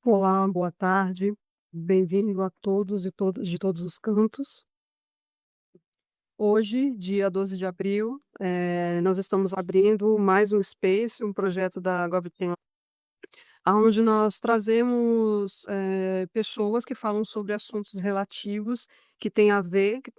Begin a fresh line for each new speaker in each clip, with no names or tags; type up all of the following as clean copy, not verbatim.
Olá, boa tarde. Bem-vindo a todos e todas de todos os cantos. Hoje, dia 12 de abril, nós estamos abrindo mais um space, um projeto da GovTech, aonde nós trazemos, pessoas que falam sobre assuntos relativos, que têm a ver, que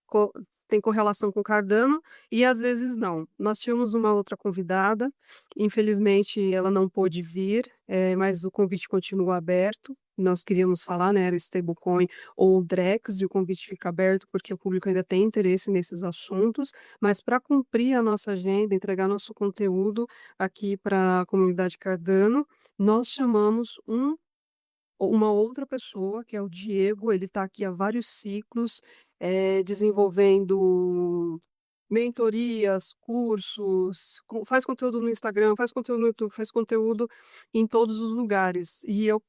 co tem correlação com Cardano e às vezes não. Nós tínhamos uma outra convidada, infelizmente ela não pôde vir, mas o convite continua aberto. Nós queríamos falar, né, era stablecoin ou Drex, e o convite fica aberto porque o público ainda tem interesse nesses assuntos, mas para cumprir a nossa agenda, entregar nosso conteúdo aqui para a comunidade Cardano, nós chamamos uma outra pessoa, que é o Diego. Ele está aqui há vários ciclos, desenvolvendo mentorias, cursos, faz conteúdo no Instagram, faz conteúdo no YouTube, faz conteúdo em todos os lugares. E eu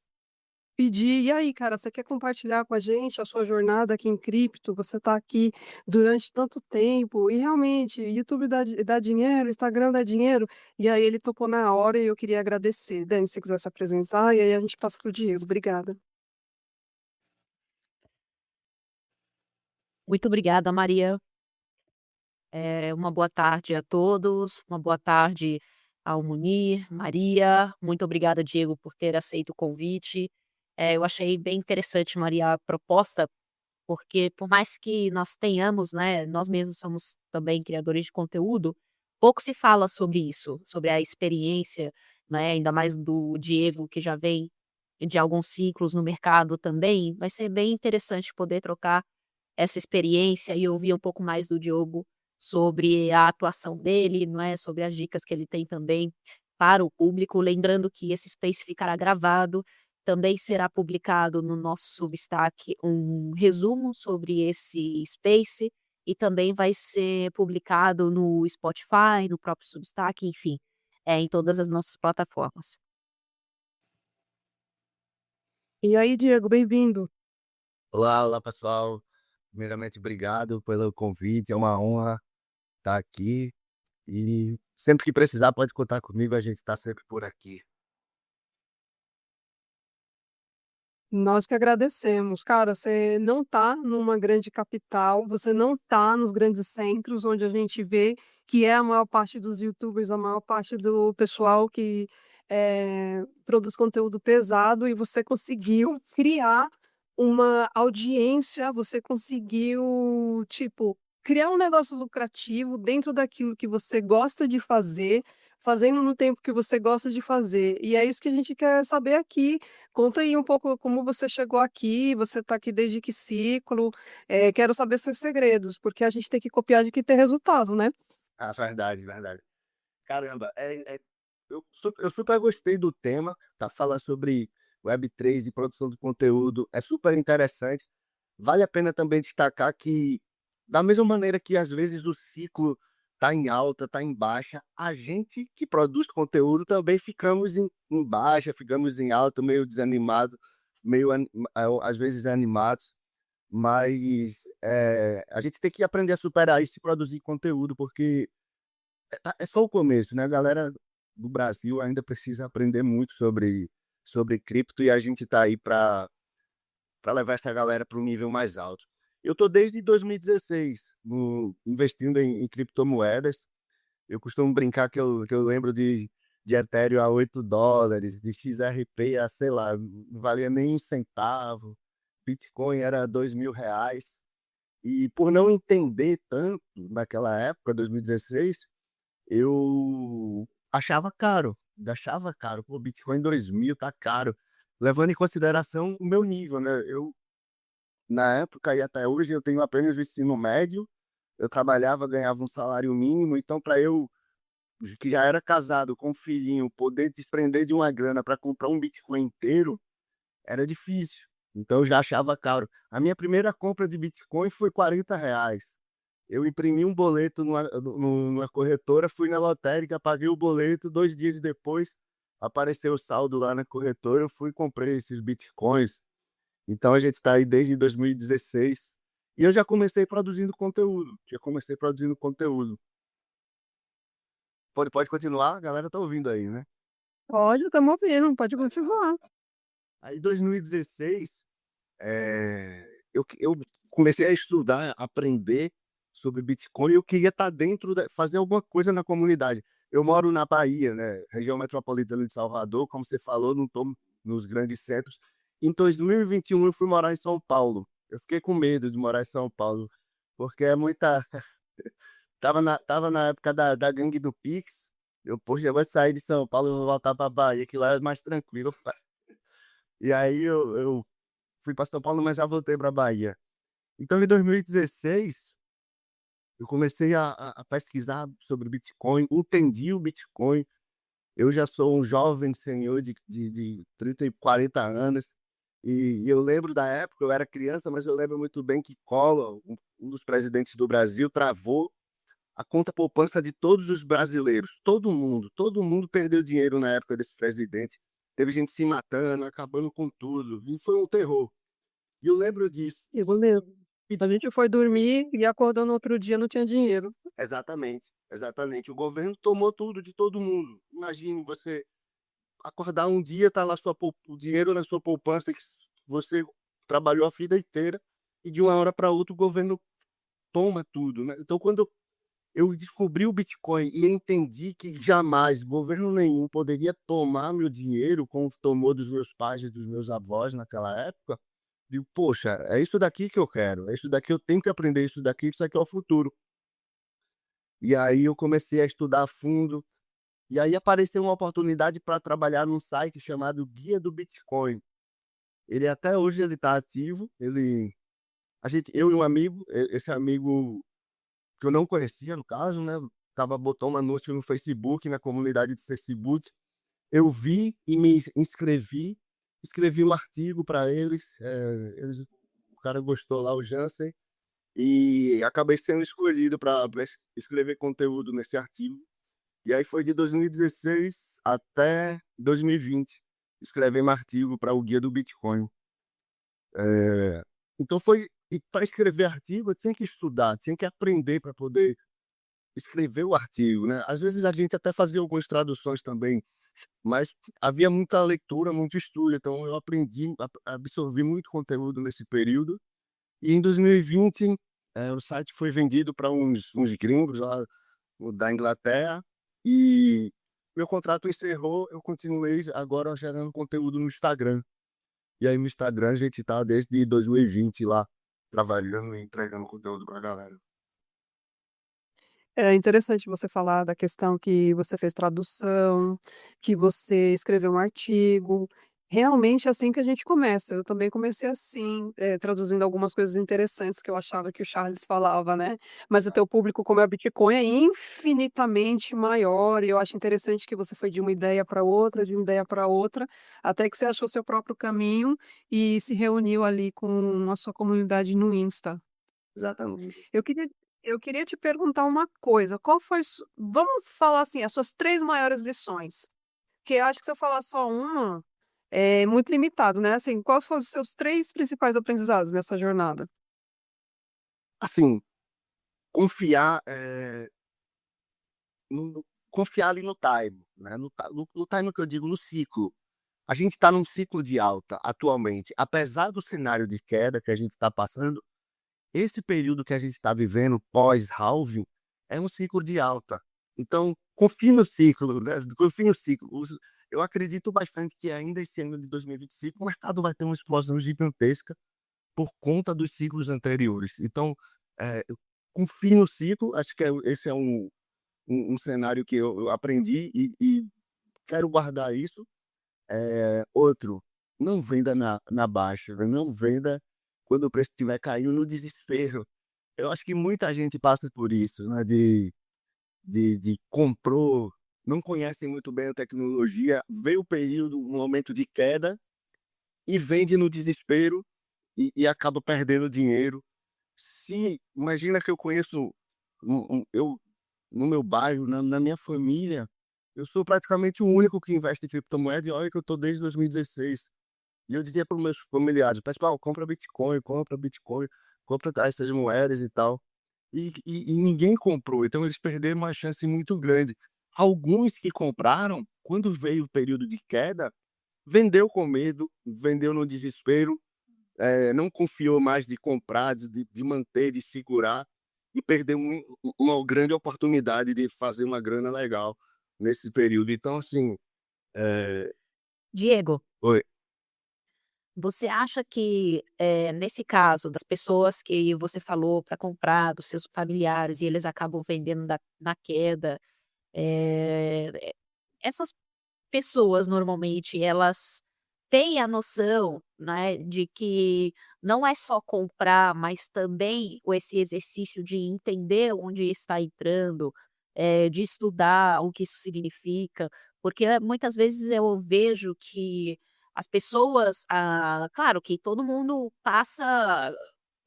pedi: "E aí, cara, você quer compartilhar com a gente a sua jornada aqui em cripto? Você está aqui durante tanto tempo e realmente YouTube dá dinheiro, Instagram dá dinheiro?". E aí ele topou na hora e eu queria agradecer. Dani, se você quiser se apresentar e aí a gente passa para o Diego. Obrigada.
Muito obrigada, Maria. Uma boa tarde a todos, uma boa tarde ao Munir, Maria. Muito obrigada, Diego, por ter aceito o convite. Eu achei bem interessante, Maria, a proposta, porque por mais que nós tenhamos, né, nós mesmos somos também criadores de conteúdo, pouco se fala sobre isso, sobre a experiência, né, ainda mais do Diego, que já vem de alguns ciclos no mercado também. Vai ser bem interessante poder trocar essa experiência e ouvir um pouco mais do Diogo sobre a atuação dele, não é, sobre as dicas que ele tem também para o público. Lembrando que esse space ficará gravado, também será publicado no nosso Substack um resumo sobre esse space e também vai ser publicado no Spotify, no próprio Substack, enfim, em todas as nossas plataformas.
E aí, Diego, bem-vindo.
Olá, olá pessoal. Primeiramente, obrigado pelo convite. É uma honra estar aqui e sempre que precisar pode contar comigo, a gente está sempre por aqui.
Nós que agradecemos. Cara, você não tá numa grande capital, você não tá nos grandes centros onde a gente vê que é a maior parte dos youtubers, a maior parte do pessoal que produz conteúdo pesado, e você conseguiu criar uma audiência, você conseguiu, tipo, criar um negócio lucrativo dentro daquilo que você gosta de fazer, fazendo no tempo que você gosta de fazer. E é isso que a gente quer saber aqui. Conta aí um pouco como você chegou aqui, você está aqui desde que ciclo? Quero saber seus segredos, porque a gente tem que copiar de que ter resultado, né?
Ah, verdade, verdade. Caramba, eu super gostei do tema, tá? Falar sobre Web3 e produção de conteúdo é super interessante. Vale a pena também destacar que, da mesma maneira que às vezes o ciclo tá em alta, tá em baixa, a gente que produz conteúdo também ficamos em baixa, ficamos em alta, meio desanimado, meio às vezes animados, mas a gente tem que aprender a superar isso e produzir conteúdo, porque é só o começo, né? A galera do Brasil ainda precisa aprender muito sobre cripto e a gente tá aí para levar essa galera para um nível mais alto. Eu tô desde 2016 investindo em criptomoedas. Eu costumo brincar que eu lembro de Ethereum a $8, de XRP a, sei lá, não valia nem um centavo, Bitcoin era R$ 2.000. E por não entender tanto naquela época, 2016, eu achava caro. Pô, Bitcoin 2.000 tá caro, levando em consideração o meu nível, né? Na época e até hoje eu tenho apenas o ensino médio, eu trabalhava, ganhava um salário mínimo, então para eu, que já era casado com um filhinho, poder desprender de uma grana para comprar um Bitcoin inteiro, era difícil. Então eu já achava caro. A minha primeira compra de Bitcoin foi R$ 40. Eu imprimi um boleto numa corretora, fui na lotérica, paguei o boleto, 2 dias depois apareceu o saldo lá na corretora, eu fui e comprei esses Bitcoins. Então a gente está aí desde 2016 e eu já comecei produzindo conteúdo, Pode continuar, a galera tá ouvindo aí, né?
Pode, estamos ouvindo, pode continuar.
Aí em 2016, eu comecei a estudar, aprender sobre Bitcoin e eu queria estar dentro fazer alguma coisa na comunidade. Eu moro na Bahia, né, região metropolitana de Salvador, como você falou, não estou nos grandes centros. Em 2021 eu fui morar em São Paulo. Eu fiquei com medo de morar em São Paulo, porque é muita tava na época da gangue do Pix. Eu: "Poxa, eu vou sair de São Paulo, eu vou voltar pra Bahia, que lá é mais tranquilo, pá". E aí eu fui pra São Paulo, mas já voltei pra Bahia. Então em 2016, eu comecei a pesquisar sobre Bitcoin, entendi o Bitcoin. Eu já sou um jovem senhor de 30 e 40 anos, e eu lembro da época, eu era criança, mas eu lembro muito bem que Collor, um dos presidentes do Brasil, travou a conta poupança de todos os brasileiros, todo mundo perdeu dinheiro na época desse presidente. Teve gente se matando, acabando com tudo, e foi um terror. E eu lembro disso.
Eu lembro. A gente foi dormir e acordou no outro dia não tinha dinheiro.
Exatamente, exatamente. O governo tomou tudo de todo mundo. Imagine você acordar um dia, tá lá o dinheiro na sua poupança que você trabalhou a vida inteira, e de uma hora para outra o governo toma tudo, né. Então quando eu descobri o Bitcoin e entendi que jamais governo nenhum poderia tomar meu dinheiro como tomou dos meus pais e dos meus avós naquela época, digo: "Poxa, é isso daqui que eu quero, é isso daqui, eu tenho que aprender isso daqui, isso aqui é o futuro". E aí eu comecei a estudar a fundo, e aí apareceu uma oportunidade para trabalhar num site chamado Guia do Bitcoin. Ele até hoje ele está ativo, eu e um amigo, esse amigo que eu não conhecia no caso, né, botou um anúncio no Facebook, na comunidade do Facebook, eu vi e me inscrevi, escrevi um artigo para eles, o cara gostou lá, o Jansen, e acabei sendo escolhido para escrever conteúdo nesse artigo. E aí foi de 2016 até 2020, escrevendo artigo para o Guia do Bitcoin. Eh, então foi e para escrever artigo eu tinha que estudar, tinha que aprender para poder escrever o artigo, né. Às vezes a gente até fazia algumas traduções também, mas havia muita leitura, muito estudo, então eu aprendi, absorvi muito conteúdo nesse período. E em 2020, o site foi vendido para uns gringos lá da Inglaterra, e meu contrato encerrou, eu continuei agora gerando conteúdo no Instagram. E aí no Instagram a gente tá desde 2020 lá, trabalhando e entregando conteúdo pra galera.
É interessante você falar da questão que você fez tradução, que você escreveu um artigo. Realmente é assim que a gente começa. Eu também comecei assim, traduzindo algumas coisas interessantes que eu achava que o Charles falava, né. Mas o teu público, como é o Bitcoin, é infinitamente maior e eu acho interessante que você foi de uma ideia para outra, de uma ideia para outra, até que você achou seu próprio caminho e se reuniu ali com a sua comunidade no Insta.
Exatamente.
Eu queria eu queria te perguntar uma coisa, qual foi vamos falar assim, as suas 3 maiores lições, porque eu acho que se eu falar só uma, é muito limitado, né, assim, quais foram os seus 3 principais aprendizados nessa jornada?
Assim, confiar, confiar ali no time, né, no time que eu digo, no ciclo. A gente está num ciclo de alta atualmente, apesar do cenário de queda que a gente está passando, esse período que a gente está vivendo pós-halving é um ciclo de alta. Então, confie no ciclo, né, confie no ciclo. Eu acredito bastante que ainda esse ano de 2025 o mercado vai ter uma explosão gigantesca por conta dos ciclos anteriores. Então, eu confie no ciclo, acho que esse é um cenário que eu aprendi e quero guardar isso. Outro, não venda na baixa, né, não venda quando o preço estiver caindo no desespero. Eu acho que muita gente passa por isso, né, de comprou, não conhece muito bem a tecnologia, vê o período, um momento de queda e vende no desespero e acaba perdendo dinheiro. Se imagina que eu conheço eu no meu bairro, na minha família, eu sou praticamente o único que investe em criptomoeda e olha que eu estou desde 2016. E eu dizia para os meus familiares: "Pessoal, compra Bitcoin, compra essas moedas e tal". E ninguém comprou, então eles perderam uma chance muito grande. Alguns que compraram, quando veio o período de queda, vendeu com medo, vendeu no desespero, não confiou mais de comprar, de manter, de segurar, e perdeu uma grande oportunidade de fazer uma grana legal nesse período. Então, assim, eh
Diego,
oi.
você acha que, nesse caso das pessoas que você falou para comprar, dos seus familiares, e eles acabam vendendo na queda, eh, essas pessoas normalmente elas têm a noção, né, de que não é só comprar, mas também esse exercício de entender onde está entrando, de estudar o que isso significa, porque muitas vezes eu vejo que as pessoas, claro que todo mundo passa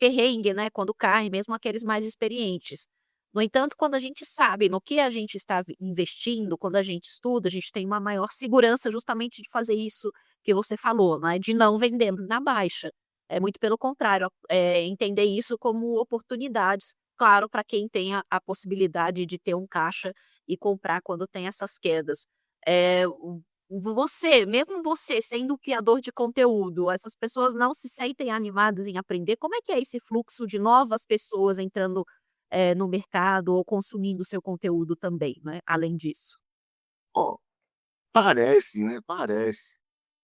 perrengue, né, quando cai, mesmo aqueles mais experientes. No entanto, quando a gente sabe no que a gente está investindo, quando a gente estuda, a gente tem uma maior segurança justamente de fazer isso que você falou, né, de não vender na baixa. É muito pelo contrário, entender isso como oportunidades, claro, para quem tem a possibilidade de ter um caixa e comprar quando tem essas quedas. Você, mesmo você sendo criador de conteúdo, essas pessoas não se sentem animadas em aprender? Como é que é esse fluxo de novas pessoas entrando no mercado ou consumindo seu conteúdo também, né, além disso.
Ó, parece, né, parece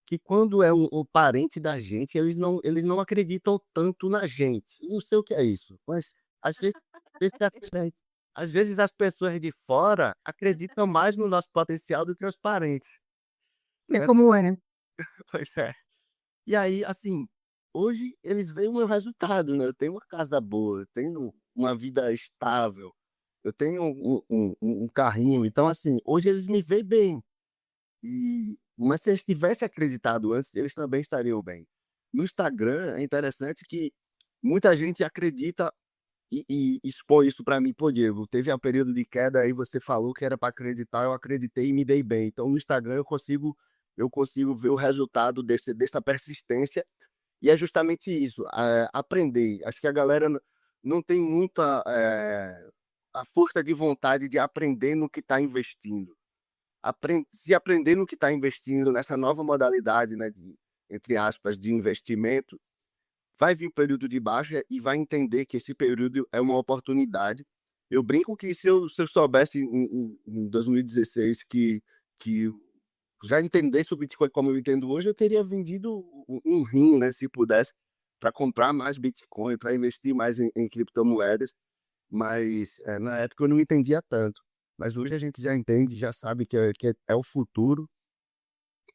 que quando é o parente da gente, eles não acreditam tanto na gente. Não sei o que é isso, mas às vezes
Verdade.
às vezes as pessoas de fora acreditam mais no nosso potencial do que os parentes,
É
né.
como é.
Pois é. E aí, assim, hoje eles veem o meu resultado, né, eu tenho uma casa boa, eu tenho uma vida estável, eu tenho um carrinho, então assim, hoje eles me veem bem. Mas se eles tivessem acreditado antes, eles também estariam bem. No Instagram é interessante que muita gente acredita e expõe isso para mim: "Pô, Diego, teve um período de queda aí, você falou que era para acreditar, eu acreditei e me dei bem". Então no Instagram eu consigo ver o resultado dessa persistência, e é justamente isso, aprender. Acho que a galera não tem muita, a força de vontade de aprender no que está investindo. Se aprender no que está investindo nessa nova modalidade, né, de, entre aspas, de investimento, vai vir um período de baixa e vai entender que esse período é uma oportunidade. Eu brinco que se eu soubesse em 2016 que já entendesse o Bitcoin como eu entendo hoje, eu teria vendido um rim, né, se pudesse, para comprar mais Bitcoin, para investir mais em criptomoedas, mas, na época eu não entendia tanto. Mas hoje a gente já entende, já sabe que é o futuro,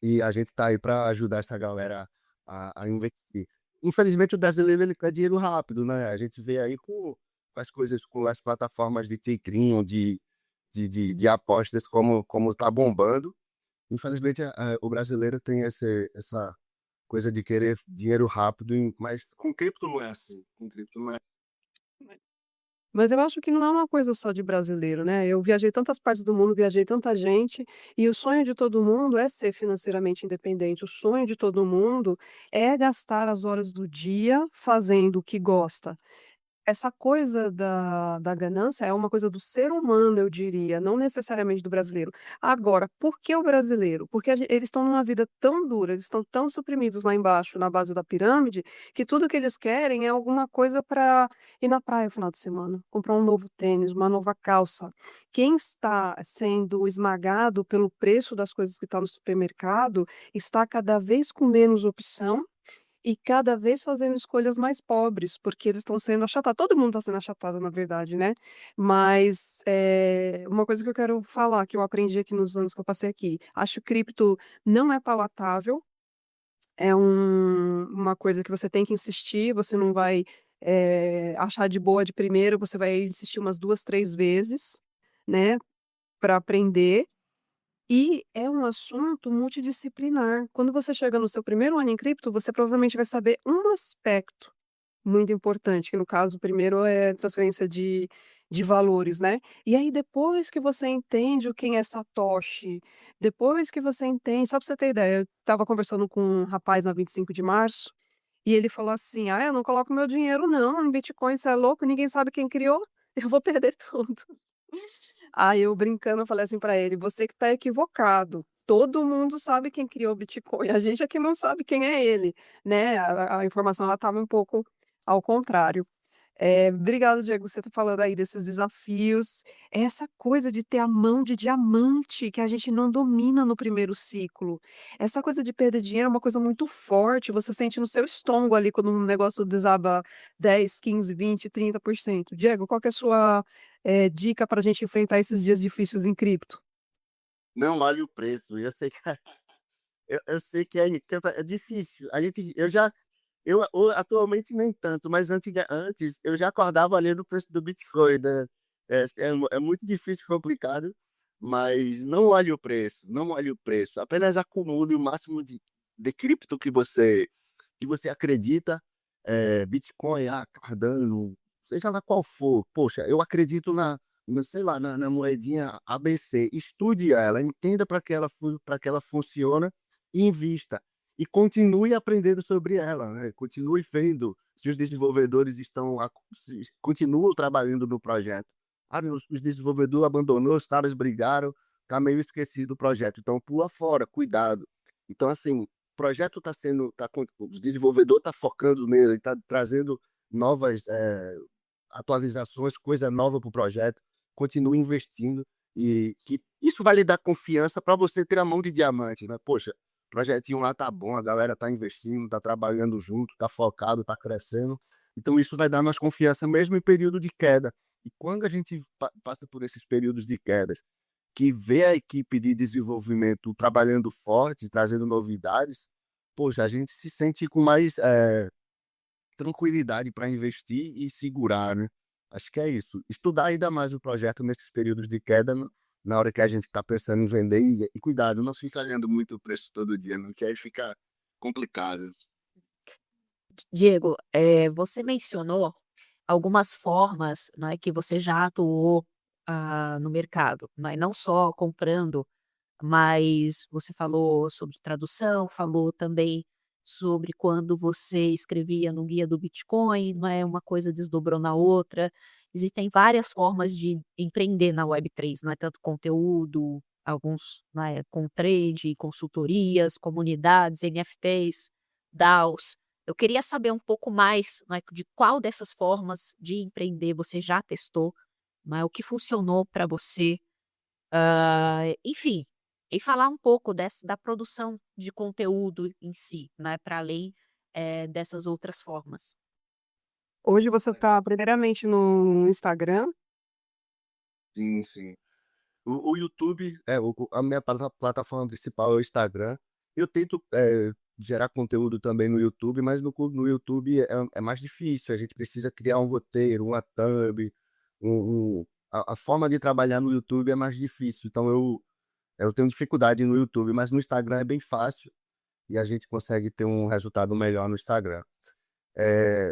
e a gente está aí para ajudar essa galera a investir. Infelizmente o brasileiro ele quer dinheiro rápido, né, a gente vê aí com as coisas, com as plataformas de tigrinho, de apostas como tá bombando. Infelizmente o brasileiro tem essa coisa de querer dinheiro rápido, mas com cripto não é assim, com cripto não é.
Mas eu acho que não é uma coisa só de brasileiro, né, eu viajei tantas partes do mundo, viajei tanta gente, e o sonho de todo mundo é ser financeiramente independente, o sonho de todo mundo é gastar as horas do dia fazendo o que gosta. Essa coisa da ganância é uma coisa do ser humano, eu diria, não necessariamente do brasileiro. Agora, por que o brasileiro? Porque eles estão numa vida tão dura, eles estão tão suprimidos lá embaixo, na base da pirâmide, que tudo que eles querem é alguma coisa para ir na praia no final de semana, comprar um novo tênis, uma nova calça. Quem está sendo esmagado pelo preço das coisas que estão no supermercado, está cada vez com menos opção e cada vez fazendo escolhas mais pobres, porque eles estão sendo achatados, todo mundo está sendo achatado na verdade, né. Mas, uma coisa que eu quero falar, que eu aprendi aqui nos anos que eu passei aqui, acho cripto não é palatável, é uma coisa que você tem que insistir, você não vai, achar de boa de primeiro, você vai insistir umas 2, 3 vezes, né, para aprender. E é um assunto multidisciplinar. Quando você chega no seu primeiro ano em cripto, você provavelmente vai saber um aspecto muito importante, que no caso o primeiro é transferência de valores, né. E aí depois que você entende o quem é Satoshi, depois que você entende só para você ter ideia, eu estava conversando com um rapaz na 25 de março, e ele falou assim: "Ah, eu não coloco meu dinheiro não em Bitcoin, você é louco? Ninguém sabe quem criou, eu vou perder tudo". Aí eu brincando, eu falei assim pra ele: "Você que tá equivocado. todo mundo sabe quem criou o Bitcoin, a gente é que não sabe quem é ele, né, a informação ela estava um pouco ao contrário. Obrigada, Diego, você tá falando aí desses desafios, essa coisa de ter a mão de diamante que a gente não domina no primeiro ciclo. Essa coisa de perder dinheiro é uma coisa muito forte, você sente no seu estômago ali quando um negócio desaba 10, 15, 20, 30%. Diego, qual que é a sua, dica pra gente enfrentar esses dias difíceis em cripto?
Não vale o preço. Eu sei que eu sei que é difícil. Atualmente nem tanto, mas antes eu já acordava olhando o preço do Bitcoin, né. É muito difícil e complicado, mas não olhe o preço, não olhe o preço, apenas acumule o máximo de cripto que você acredita, Bitcoin, Cardano, seja lá qual for. Poxa, eu acredito sei lá, na moedinha ABC, estude ela, entenda para que ela funciona e invista. E continue aprendendo sobre ela, né, continue vendo se os desenvolvedores estão continuam trabalhando no projeto. Meu, os desenvolvedores abandonou, os caras brigaram, tá meio esquecido o projeto, então pula fora, cuidado. Então assim, o projeto está sendo tá com o desenvolvedor está focando nele, está trazendo novas, atualizações, coisa nova para o projeto, continue investindo e que isso vai lhe dar confiança para você ter a mão de diamante, né. Poxa, o projetinho lá tá bom, a galera tá investindo, tá trabalhando junto, tá focado, tá crescendo, então isso vai dar mais confiança mesmo em período de queda. E quando a gente passa por esses períodos de quedas, que vê a equipe de desenvolvimento trabalhando forte, trazendo novidades, poxa, a gente se sente com mais, tranquilidade para investir e segurar, né. Acho que é isso. Estudar ainda mais o projeto nesses períodos de queda, na hora que a gente está pensando em vender e cuidado, não fica olhando muito o preço todo dia, não, que aí fica complicado.
Diego, você mencionou algumas formas, né, que você já atuou, no mercado, né, não só comprando, mas você falou sobre tradução, falou também sobre quando você escrevia no guia do Bitcoin, né, uma coisa desdobrou na outra. Existem várias formas de empreender na Web3, não é tanto conteúdo, alguns, né, com trade, consultorias, comunidades, NFTs, DAOs. Eu queria saber um pouco mais, né, de qual dessas formas de empreender você já testou, né, o que funcionou para você, enfim, e falar um pouco da produção de conteúdo em si, né, para além, dessas outras formas.
Hoje você está primeiramente no Instagram.
Sim, sim. O YouTube a minha plataforma principal é o Instagram. Eu tento, gerar conteúdo também no YouTube, mas no YouTube é mais difícil, a gente precisa criar um roteiro, uma thumb, a forma de trabalhar no YouTube é mais difícil, então eu tenho dificuldade no YouTube, mas no Instagram é bem fácil e a gente consegue ter um resultado melhor no Instagram.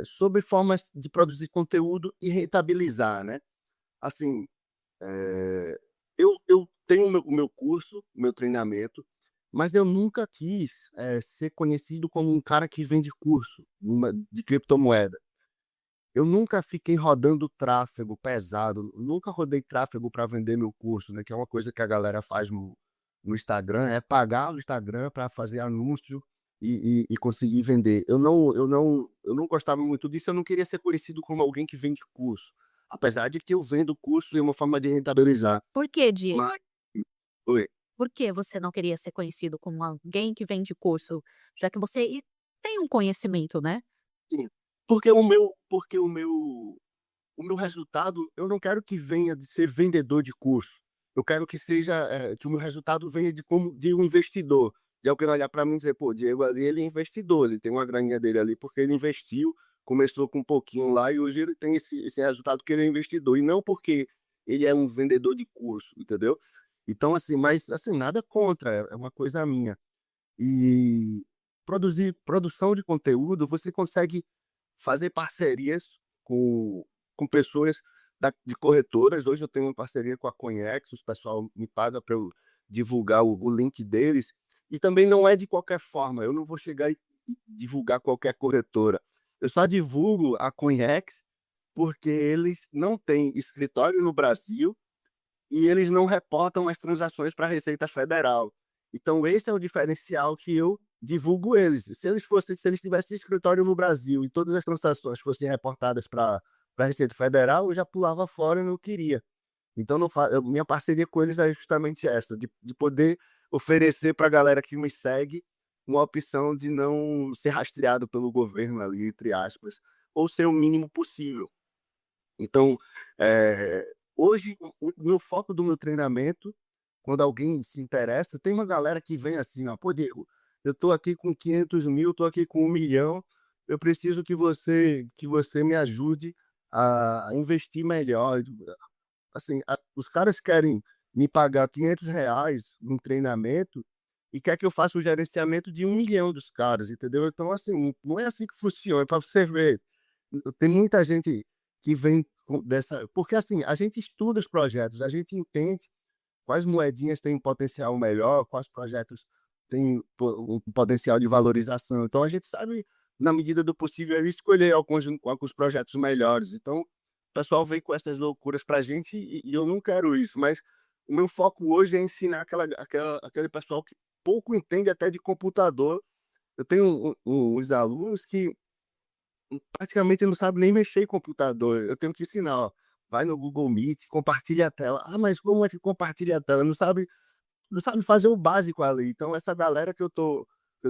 Sobre formas de produzir conteúdo e rentabilizar, né, assim, eh, eu tenho o meu curso, o meu treinamento, mas eu nunca quis, ser conhecido como um cara que vende curso de criptomoeda. Eu nunca fiquei rodando tráfego pesado, nunca rodei tráfego para vender meu curso, né, que é uma coisa que a galera faz no Instagram, é pagar o Instagram para fazer anúncio e conseguir vender. Eu não gostava muito disso, eu não queria ser conhecido como alguém que vende curso, apesar de que eu vendo curso e uma forma de rentabilizar.
Por que, Diego?
Mas oi.
Por que você não queria ser conhecido como alguém que vende curso, já que você tem um conhecimento, né?
Sim, porque o meu resultado, eu não quero que venha de ser vendedor de curso. Eu quero que seja, que o meu resultado venha de um investidor, de alguém olhar para mim e dizer: "Pô, Diego ali, ele é investidor, ele tem uma graninha dele ali, porque ele investiu, começou com um pouquinho lá e hoje ele tem esse resultado porque ele é investidor", e não porque ele é um vendedor de curso, entendeu? Então assim, mas assim, nada contra, é uma coisa minha. E produção de conteúdo, você consegue fazer parcerias com pessoas de corretoras. Hoje eu tenho uma parceria com a Conhex, os pessoal me paga para eu divulgar o link deles, e também não é de qualquer forma, eu não vou chegar e divulgar qualquer corretora. Eu só divulgo a Conhex, porque eles não têm escritório no Brasil e eles não reportam as transações para a Receita Federal. Então esse é o diferencial que eu divulgo eles. Se eles tivessem escritório no Brasil e todas as transações fossem reportadas para a Receita Federal, eu já pulava fora e não queria. Então não fa minha parceria com eles é justamente essa, de poder oferecer para a galera que me segue uma opção de não ser rastreado pelo governo ali, entre aspas, ou ser o mínimo possível. Então, hoje o meu foco do meu treinamento, quando alguém se interessa, tem uma galera que vem assim, ó: "Pô, Diego, eu tô aqui com 500.000, tô aqui com 1.000.000, eu preciso que você me ajude a investir melhor". Assim, os caras querem me pagar R$ 500 num treinamento e quer que eu faça o gerenciamento de 1.000.000 dos caras, entendeu? Então, assim, não é assim que funciona, para você ver. Tem muita gente que vem dessa. Porque, assim, a gente estuda os projetos, a gente entende quais moedinhas têm um potencial melhor, quais projetos têm um potencial de valorização. Então, a gente sabe, na medida do possível, escolher alguns projetos melhores. Então, o pessoal vem com essas loucuras pra gente e eu não quero isso, mas o meu foco hoje é ensinar aquele pessoal que pouco entende até de computador. Eu tenho uns alunos que praticamente não sabem nem mexer em computador, eu tenho que ensinar: "Ó, vai no Google Meet, compartilha a tela". "Ah, mas como é que compartilha a tela?". Não sabe fazer o básico ali. Então essa galera que eu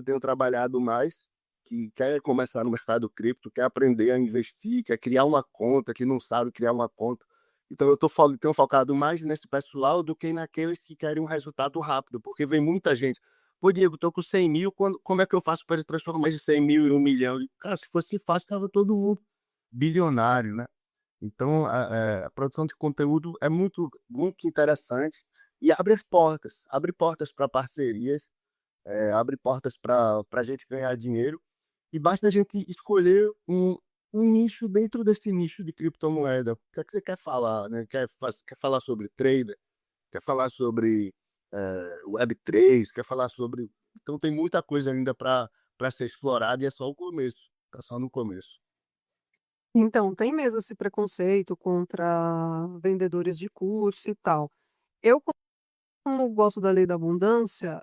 tenho trabalhado mais, que quer começar no mercado cripto, quer aprender a investir, quer criar uma conta, que não sabe criar uma conta. Então eu tenho focado mais nesse pessoal do que naqueles que querem um resultado rápido, porque vem muita gente: "Pô, Diego, tô com 100.000, como é que eu faço para transformar de 100.000 em 1.000.000?". Cara, se fosse fácil, estava todo mundo bilionário, né. Então a produção de conteúdo é muito muito interessante e abre portas para parcerias, abre portas para a gente ganhar dinheiro, e basta a gente escolher um nicho dentro desse nicho de criptomoeda. O que é que você quer falar, né? Quer falar sobre trader, quer falar sobre, Web3, quer falar sobre. Então tem muita coisa ainda para ser explorada e é só o começo, tá só no começo.
Então, tem mesmo esse preconceito contra vendedores de curso e tal. Eu, como gosto da lei da abundância,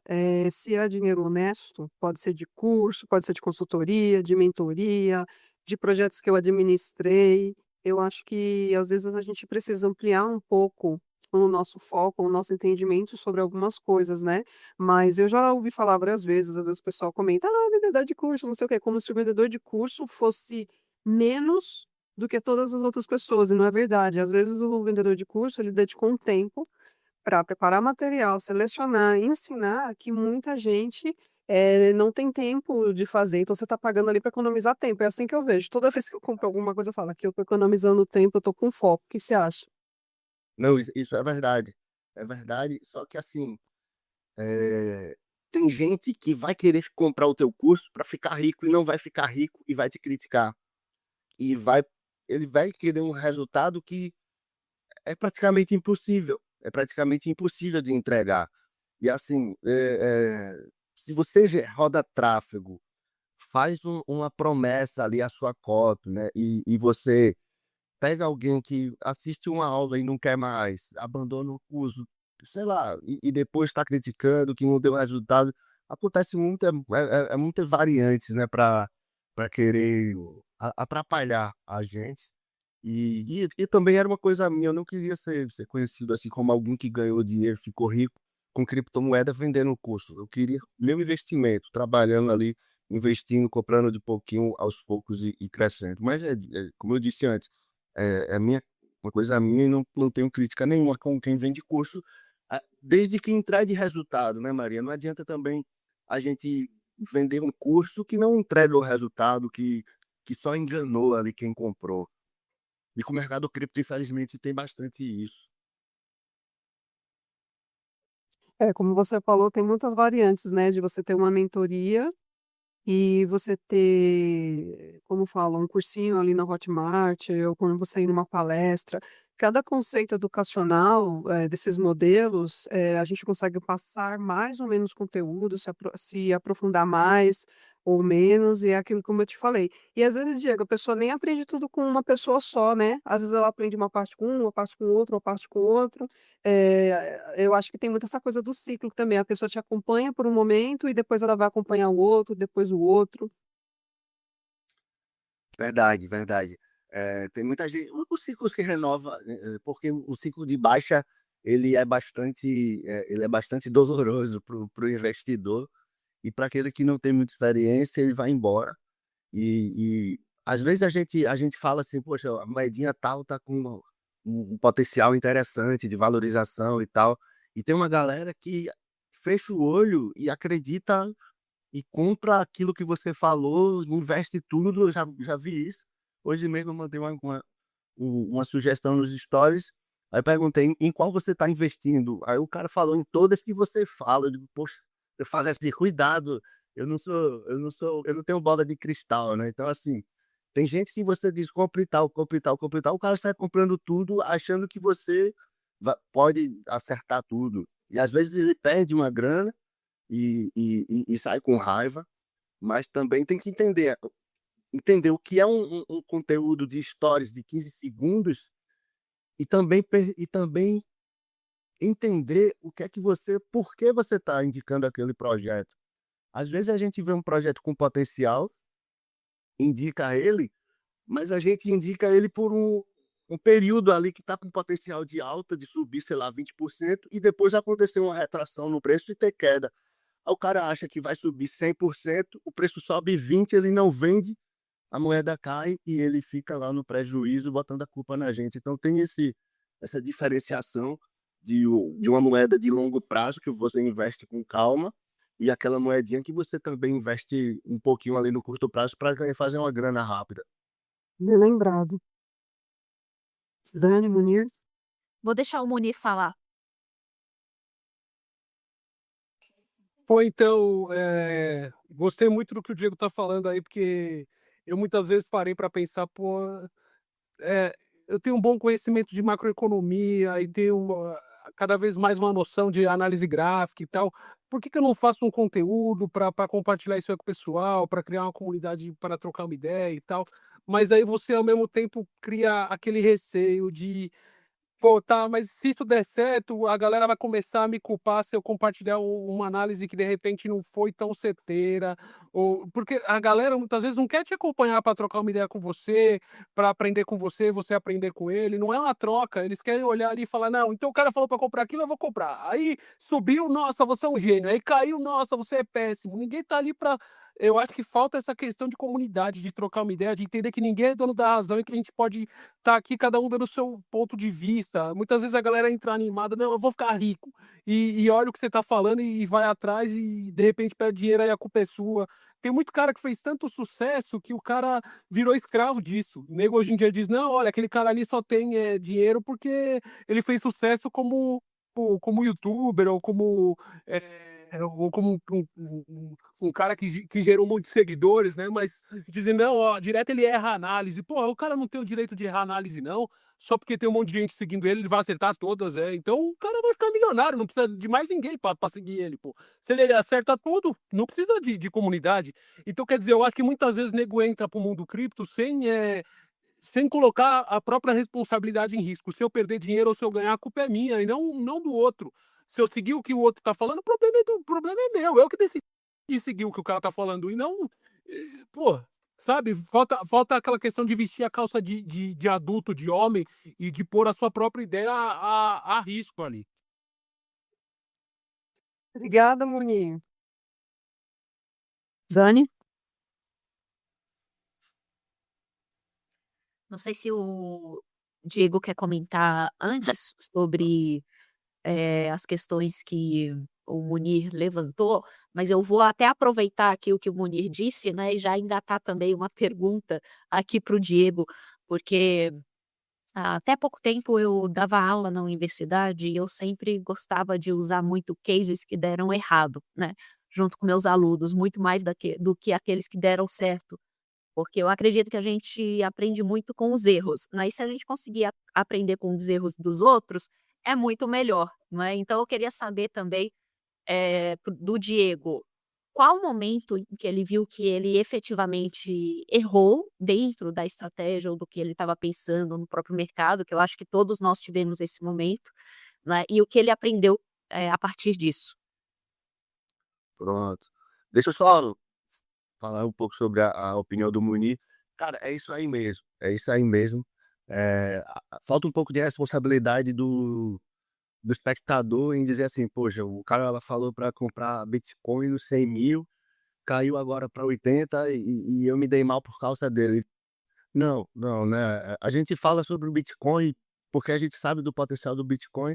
se é dinheiro honesto, pode ser de curso, pode ser de consultoria, de mentoria, de projetos que eu administrei. Eu acho que às vezes a gente precisa ampliar um pouco o nosso foco, o nosso entendimento sobre algumas coisas, né? Mas eu já ouvi falar várias vezes, às vezes o pessoal comenta: "Ah, vendedor de curso, não sei o quê", como se o vendedor de curso fosse menos do que todas as outras pessoas, e não é verdade. Às vezes o vendedor de curso, ele dedicou um tempo para preparar material, selecionar, ensinar, que muita gente, não tem tempo de fazer, então você está pagando ali para economizar tempo, é assim que eu vejo. Toda vez que eu compro alguma coisa eu falo: "Aqui eu estou economizando tempo, eu estou com foco", o que você acha?
Não, isso é verdade. É verdade, só que assim, tem gente que vai querer comprar o teu curso para ficar rico e não vai ficar rico e vai te criticar. E ele vai querer um resultado que é praticamente impossível de entregar. E assim, se você roda tráfego, faz uma promessa ali à sua copy, né, e você pega alguém que assiste uma aula e não quer mais, abandona o curso, sei lá, e depois está criticando que não deu resultado. Acontece muitas variantes, né, para querer atrapalhar a gente. E também era uma coisa minha, eu não queria ser conhecido, assim, como alguém que ganhou dinheiro, ficou rico com criptomoeda vendendo o curso. Eu queria meu investimento, trabalhando ali, investindo, comprando de pouquinho aos poucos e crescendo. Mas como eu disse antes, é uma coisa minha e não tenho crítica nenhuma com quem vende curso, desde que entregue resultado, né, Maria? Não adianta também a gente vender um curso que não entrega o resultado, que só enganou ali quem comprou. E com o mercado cripto, infelizmente, tem bastante isso.
É, como você falou, tem muitas variantes, né, de você ter uma mentoria e você ter, como fala, um cursinho ali na Hotmart, ou quando você ir numa palestra. Cada conceito educacional, desses modelos, a gente consegue passar mais ou menos conteúdo, se aprofundar mais, ou menos, e é aquilo como eu te falei. E às vezes, Diego, a pessoa nem aprende tudo com uma pessoa só, né? Às vezes ela aprende uma parte com um, uma parte com outro, uma parte com outro. Eu acho que tem muito essa coisa do ciclo também. A pessoa te acompanha por um momento e depois ela vai acompanhar o outro, depois o outro.
Verdade, verdade. Tem muita gente, o ciclo se renova, porque o ciclo de baixa ele é bastante doloroso para o investidor e para aquele que não tem muita experiência, ele vai embora. E às vezes a gente fala assim: "Poxa, a moedinha tal tá com um potencial interessante de valorização e tal", e tem uma galera que fecha o olho e acredita e compra aquilo que você falou, investe tudo, eu já vi isso. Hoje mesmo eu mandei uma sugestão nos stories, aí perguntei: "Em qual você está investindo?". Aí o cara falou: "Em todas que você fala", eu digo: "Poxa", eu falo assim: "Cuidado, eu não tenho bola de cristal, né". Então assim, tem gente que você diz: "Compre tal, compre tal, compre tal", o cara sai comprando tudo achando que você pode acertar tudo. E às vezes ele perde uma grana e sai com raiva, mas também tem que entender o que é um conteúdo de stories de 15 segundos e também entender o que é que você por que você está indicando aquele projeto. Às vezes a gente vê um projeto com potencial, indica ele, mas a gente indica ele por um período ali que está com potencial de alta, de subir, sei lá, 20% e depois acontecer uma retração no preço e ter queda. Aí o cara acha que vai subir 100%, o preço sobe 20, ele não vende, a moeda cai e ele fica lá no prejuízo botando a culpa na gente. Então tem essa diferenciação de uma moeda de longo prazo que você investe com calma e aquela moedinha que você também investe um pouquinho ali no curto prazo para fazer uma grana rápida.
Bem lembrado. Dani, Munir?
Vou deixar o Munir falar.
Pô, então, gostei muito do que o Diego tá falando aí, porque eu muitas vezes parei para pensar, pô, eh, eu tenho um bom conhecimento de macroeconomia e tenho cada vez mais uma noção de análise gráfica e tal. Por que que eu não faço um conteúdo para compartilhar isso aí com o pessoal, para criar uma comunidade para trocar uma ideia e tal? Mas daí você, ao mesmo tempo, cria aquele receio de: "Pô, tá, mas se isso der certo, a galera vai começar a me culpar se eu compartilhar uma análise que de repente não foi tão certeira", ou porque a galera muitas vezes não quer te acompanhar para trocar uma ideia com você, para aprender com você, você aprender com ele, não é uma troca, eles querem olhar ali e falar: "Não, então o cara falou para comprar aquilo, eu vou comprar". Aí subiu, nossa, você é um gênio, aí caiu, nossa, você é péssimo. Ninguém tá ali para, eu acho que falta essa questão de comunidade, de trocar uma ideia, de entender que ninguém é dono da razão e que a gente pode tá aqui cada um dando o seu ponto de vista. Muitas vezes a galera entra animada: "Não, eu vou ficar rico", e olha o que você tá falando e vai atrás e de repente perde dinheiro, aí a culpa é sua. Tem muito cara que fez tanto sucesso que o cara virou escravo disso. O nego hoje em dia diz: "Não, olha, aquele cara ali só tem, dinheiro porque ele fez sucesso como youtuber ou como um cara que gerou muitos seguidores", né, mas dizem: "Não, ó, direto ele erra a análise". Pô, o cara não tem o direito de errar a análise não, só porque tem um monte de gente seguindo ele, ele vai acertar todas, então o cara vai ficar milionário, não precisa de mais ninguém pra seguir ele, pô. Se ele acerta tudo, não precisa de comunidade. Então, quer dizer, eu acho que muitas vezes o nego entra para o mundo cripto sem colocar a própria responsabilidade em risco. Se eu perder dinheiro ou se eu ganhar, a culpa é minha e não do outro. Se eu seguir o que o outro tá falando, o problema é meu, eu que decidi seguir o que o cara tá falando e não, pô, sabe, falta aquela questão de vestir a calça de adulto, de homem e de pôr a sua própria ideia a risco ali.
Obrigada, Munir.
Dani? Não sei se o Diego quer comentar antes sobre, as questões que o Munir levantou, mas eu vou até aproveitar aqui o que o Munir disse, né, e já engatar também uma pergunta aqui para o Diego, porque até pouco tempo eu dava aula na universidade e eu sempre gostava de usar muito cases que deram errado, né, junto com meus alunos, muito mais do que aqueles que deram certo. Porque eu acredito que a gente aprende muito com os erros, né, e se a gente conseguir aprender com os erros dos outros, é muito melhor, não é. Então eu queria saber também, do Diego, qual o momento em que ele viu que ele efetivamente errou dentro da estratégia ou do que ele estava pensando no próprio mercado, que eu acho que todos nós tivemos esse momento, né, e o que ele aprendeu, a partir disso.
Pronto. Deixa eu só falar um pouco sobre a opinião do Munir. Cara, é isso aí mesmo, é isso aí mesmo. Falta um pouco de responsabilidade do espectador em dizer assim: "Poxa, o cara ela falou para comprar Bitcoin no 100.000, caiu agora para 80 e eu me dei mal por causa dele". Não, não, né, a gente fala sobre o Bitcoin, porque a gente sabe do potencial do Bitcoin,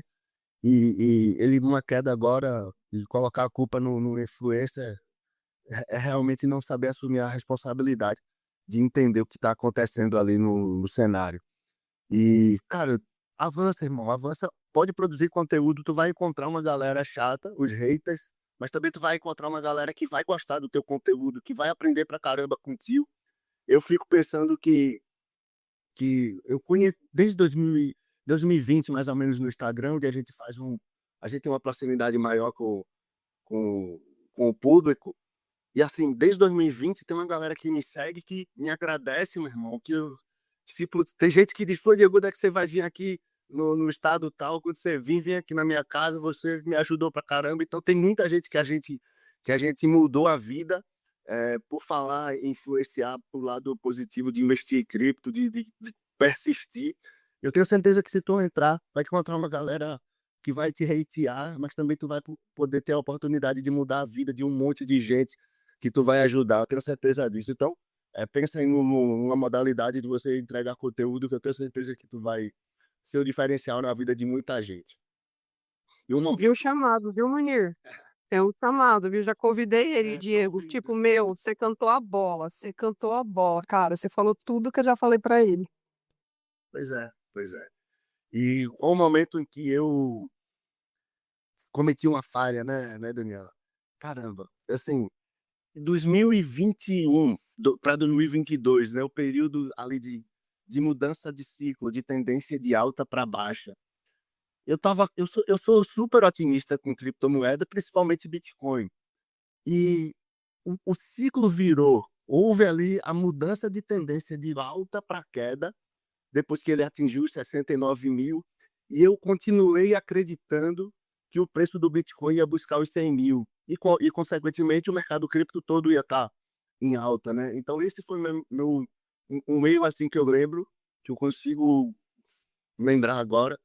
e ele numa queda agora, e colocar a culpa no influencer é realmente não saber assumir a responsabilidade de entender o que está acontecendo ali no cenário. E, cara, avança, irmão, avança. Pode produzir conteúdo, tu vai encontrar uma galera chata, os haters, mas também tu vai encontrar uma galera que vai gostar do teu conteúdo, que vai aprender pra caramba contigo. Eu fico pensando que eu conheço desde 2020, mais ou menos, no Instagram, onde a gente tem uma proximidade maior com, com o público. E assim, desde 2020 tem uma galera que me segue, que me agradece, meu irmão, que eu, tem gente que diz: "Pô, Diego, quando é que você vai vir aqui no estado tal? Quando você vir, vem aqui na minha casa, você me ajudou pra caramba". Então tem muita gente que a gente mudou a vida, por falar, influenciar pro lado positivo de investir em cripto, de persistir. Eu tenho certeza que se tu entrar, vai encontrar uma galera que vai te hatear, mas também tu vai poder ter a oportunidade de mudar a vida de um monte de gente que tu vai ajudar, eu tenho certeza disso. Então, pensa em uma modalidade de você entregar conteúdo, que eu tenho certeza que tu vai ser o diferencial na vida de muita gente. E uma
Viu o chamado, viu, Munir? É um chamado, viu? Já convidei ele, Diego. Tipo, meu, você cantou a bola, você cantou a bola. Cara, você falou tudo que eu já falei pra ele.
Pois é, pois é. E qual o momento em que eu cometi uma falha, né, Daniela? Caramba, assim, em 2021 para 2022, né, o período ali de mudança de ciclo, de tendência de alta para baixa. Eu sou super otimista com criptomoeda, principalmente Bitcoin. E o ciclo virou. Houve ali a mudança de tendência de alta para queda, depois que ele atingiu os 69.000, e eu continuei acreditando que o preço do Bitcoin ia buscar os 100.000, e consequentemente o mercado cripto todo ia estar em alta, né? Então esse foi um erro, assim, que eu lembro, que eu consigo lembrar agora,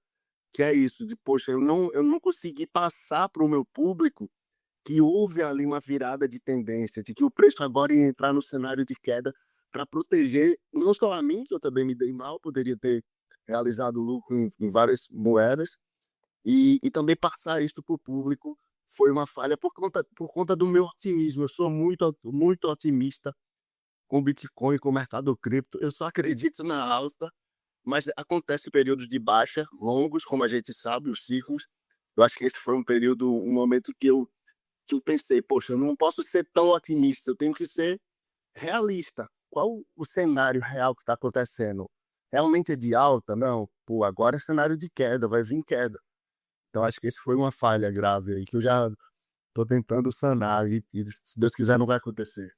que é isso, de poxa, eu não consegui passar para o meu público que houve ali uma virada de tendência, de que o preço agora ia entrar no cenário de queda, para proteger não só a mim, que eu também me dei mal, poderia ter realizado lucro em várias moedas, e também passar isso para o público foi uma falha por conta do meu otimismo. Eu sou muito otimista com o Bitcoin, com o mercado cripto. Eu só acredito na alta, mas acontece períodos de baixa longos, como a gente sabe, os ciclos. Eu acho que esse foi um momento que eu pensei: "Poxa, eu não posso ser tão otimista, eu tenho que ser realista. Qual o cenário real que está acontecendo? Realmente é de alta? Não. Pô, agora é cenário de queda, vai vir queda". Então acho que isso foi uma falha grave aí, que eu já tô tentando sanar, e se Deus quiser não vai acontecer.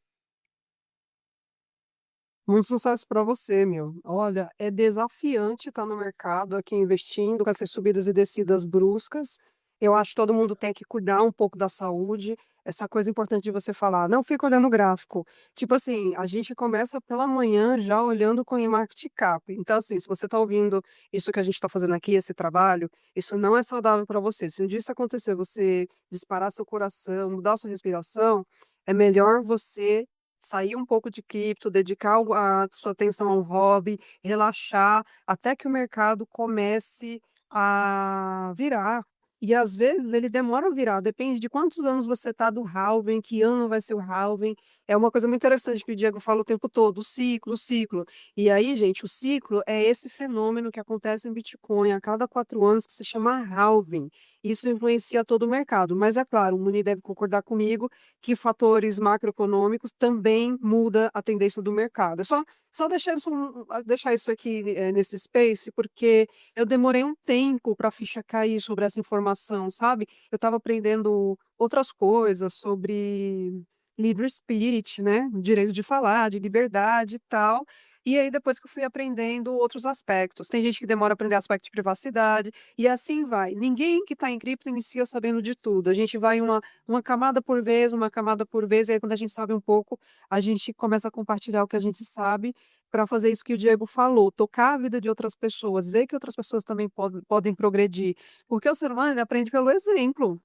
Muito sucesso para você, meu. Olha, é desafiante estar no mercado aqui investindo com essas subidas e descidas bruscas. Eu acho que todo mundo tem que cuidar um pouco da saúde. Essa coisa importante de você falar, não fica olhando o gráfico. Tipo assim, a gente começa pela manhã já olhando com o market cap. Então, assim, se você está ouvindo isso que a gente está fazendo aqui, esse trabalho, isso não é saudável para você. Se um dia isso acontecer, você disparar seu coração, mudar sua respiração, é melhor você sair um pouco de cripto, dedicar a sua atenção a um hobby, relaxar, até que o mercado comece a virar. E às vezes ele demora a virar, depende de quantos anos você está do halving, que ano vai ser o halving. É uma coisa muito interessante que o Diego fala o tempo todo, o ciclo, o ciclo. E aí, gente, o ciclo é esse fenômeno que acontece em Bitcoin a cada 4 anos, que se chama halving. Isso influencia todo o mercado. Mas é claro, o Muni deve concordar comigo que fatores macroeconômicos também muda a tendência do mercado. É só deixar isso aqui nesse space, porque eu demorei um tempo para a ficha cair sobre essa informação, sabe? Eu estava aprendendo outras coisas sobre livre speech, né, direito de falar, de liberdade e tal. E aí depois que eu fui aprendendo outros aspectos. Tem gente que demora a aprender aspecto de privacidade, e assim vai. Ninguém que está em cripto inicia sabendo de tudo. A gente vai uma camada por vez, uma camada por vez, e aí quando a gente sabe um pouco, a gente começa a compartilhar o que a gente sabe para fazer isso que o Diego falou, tocar a vida de outras pessoas, ver que outras pessoas também podem progredir. Porque o ser humano ele aprende pelo exemplo.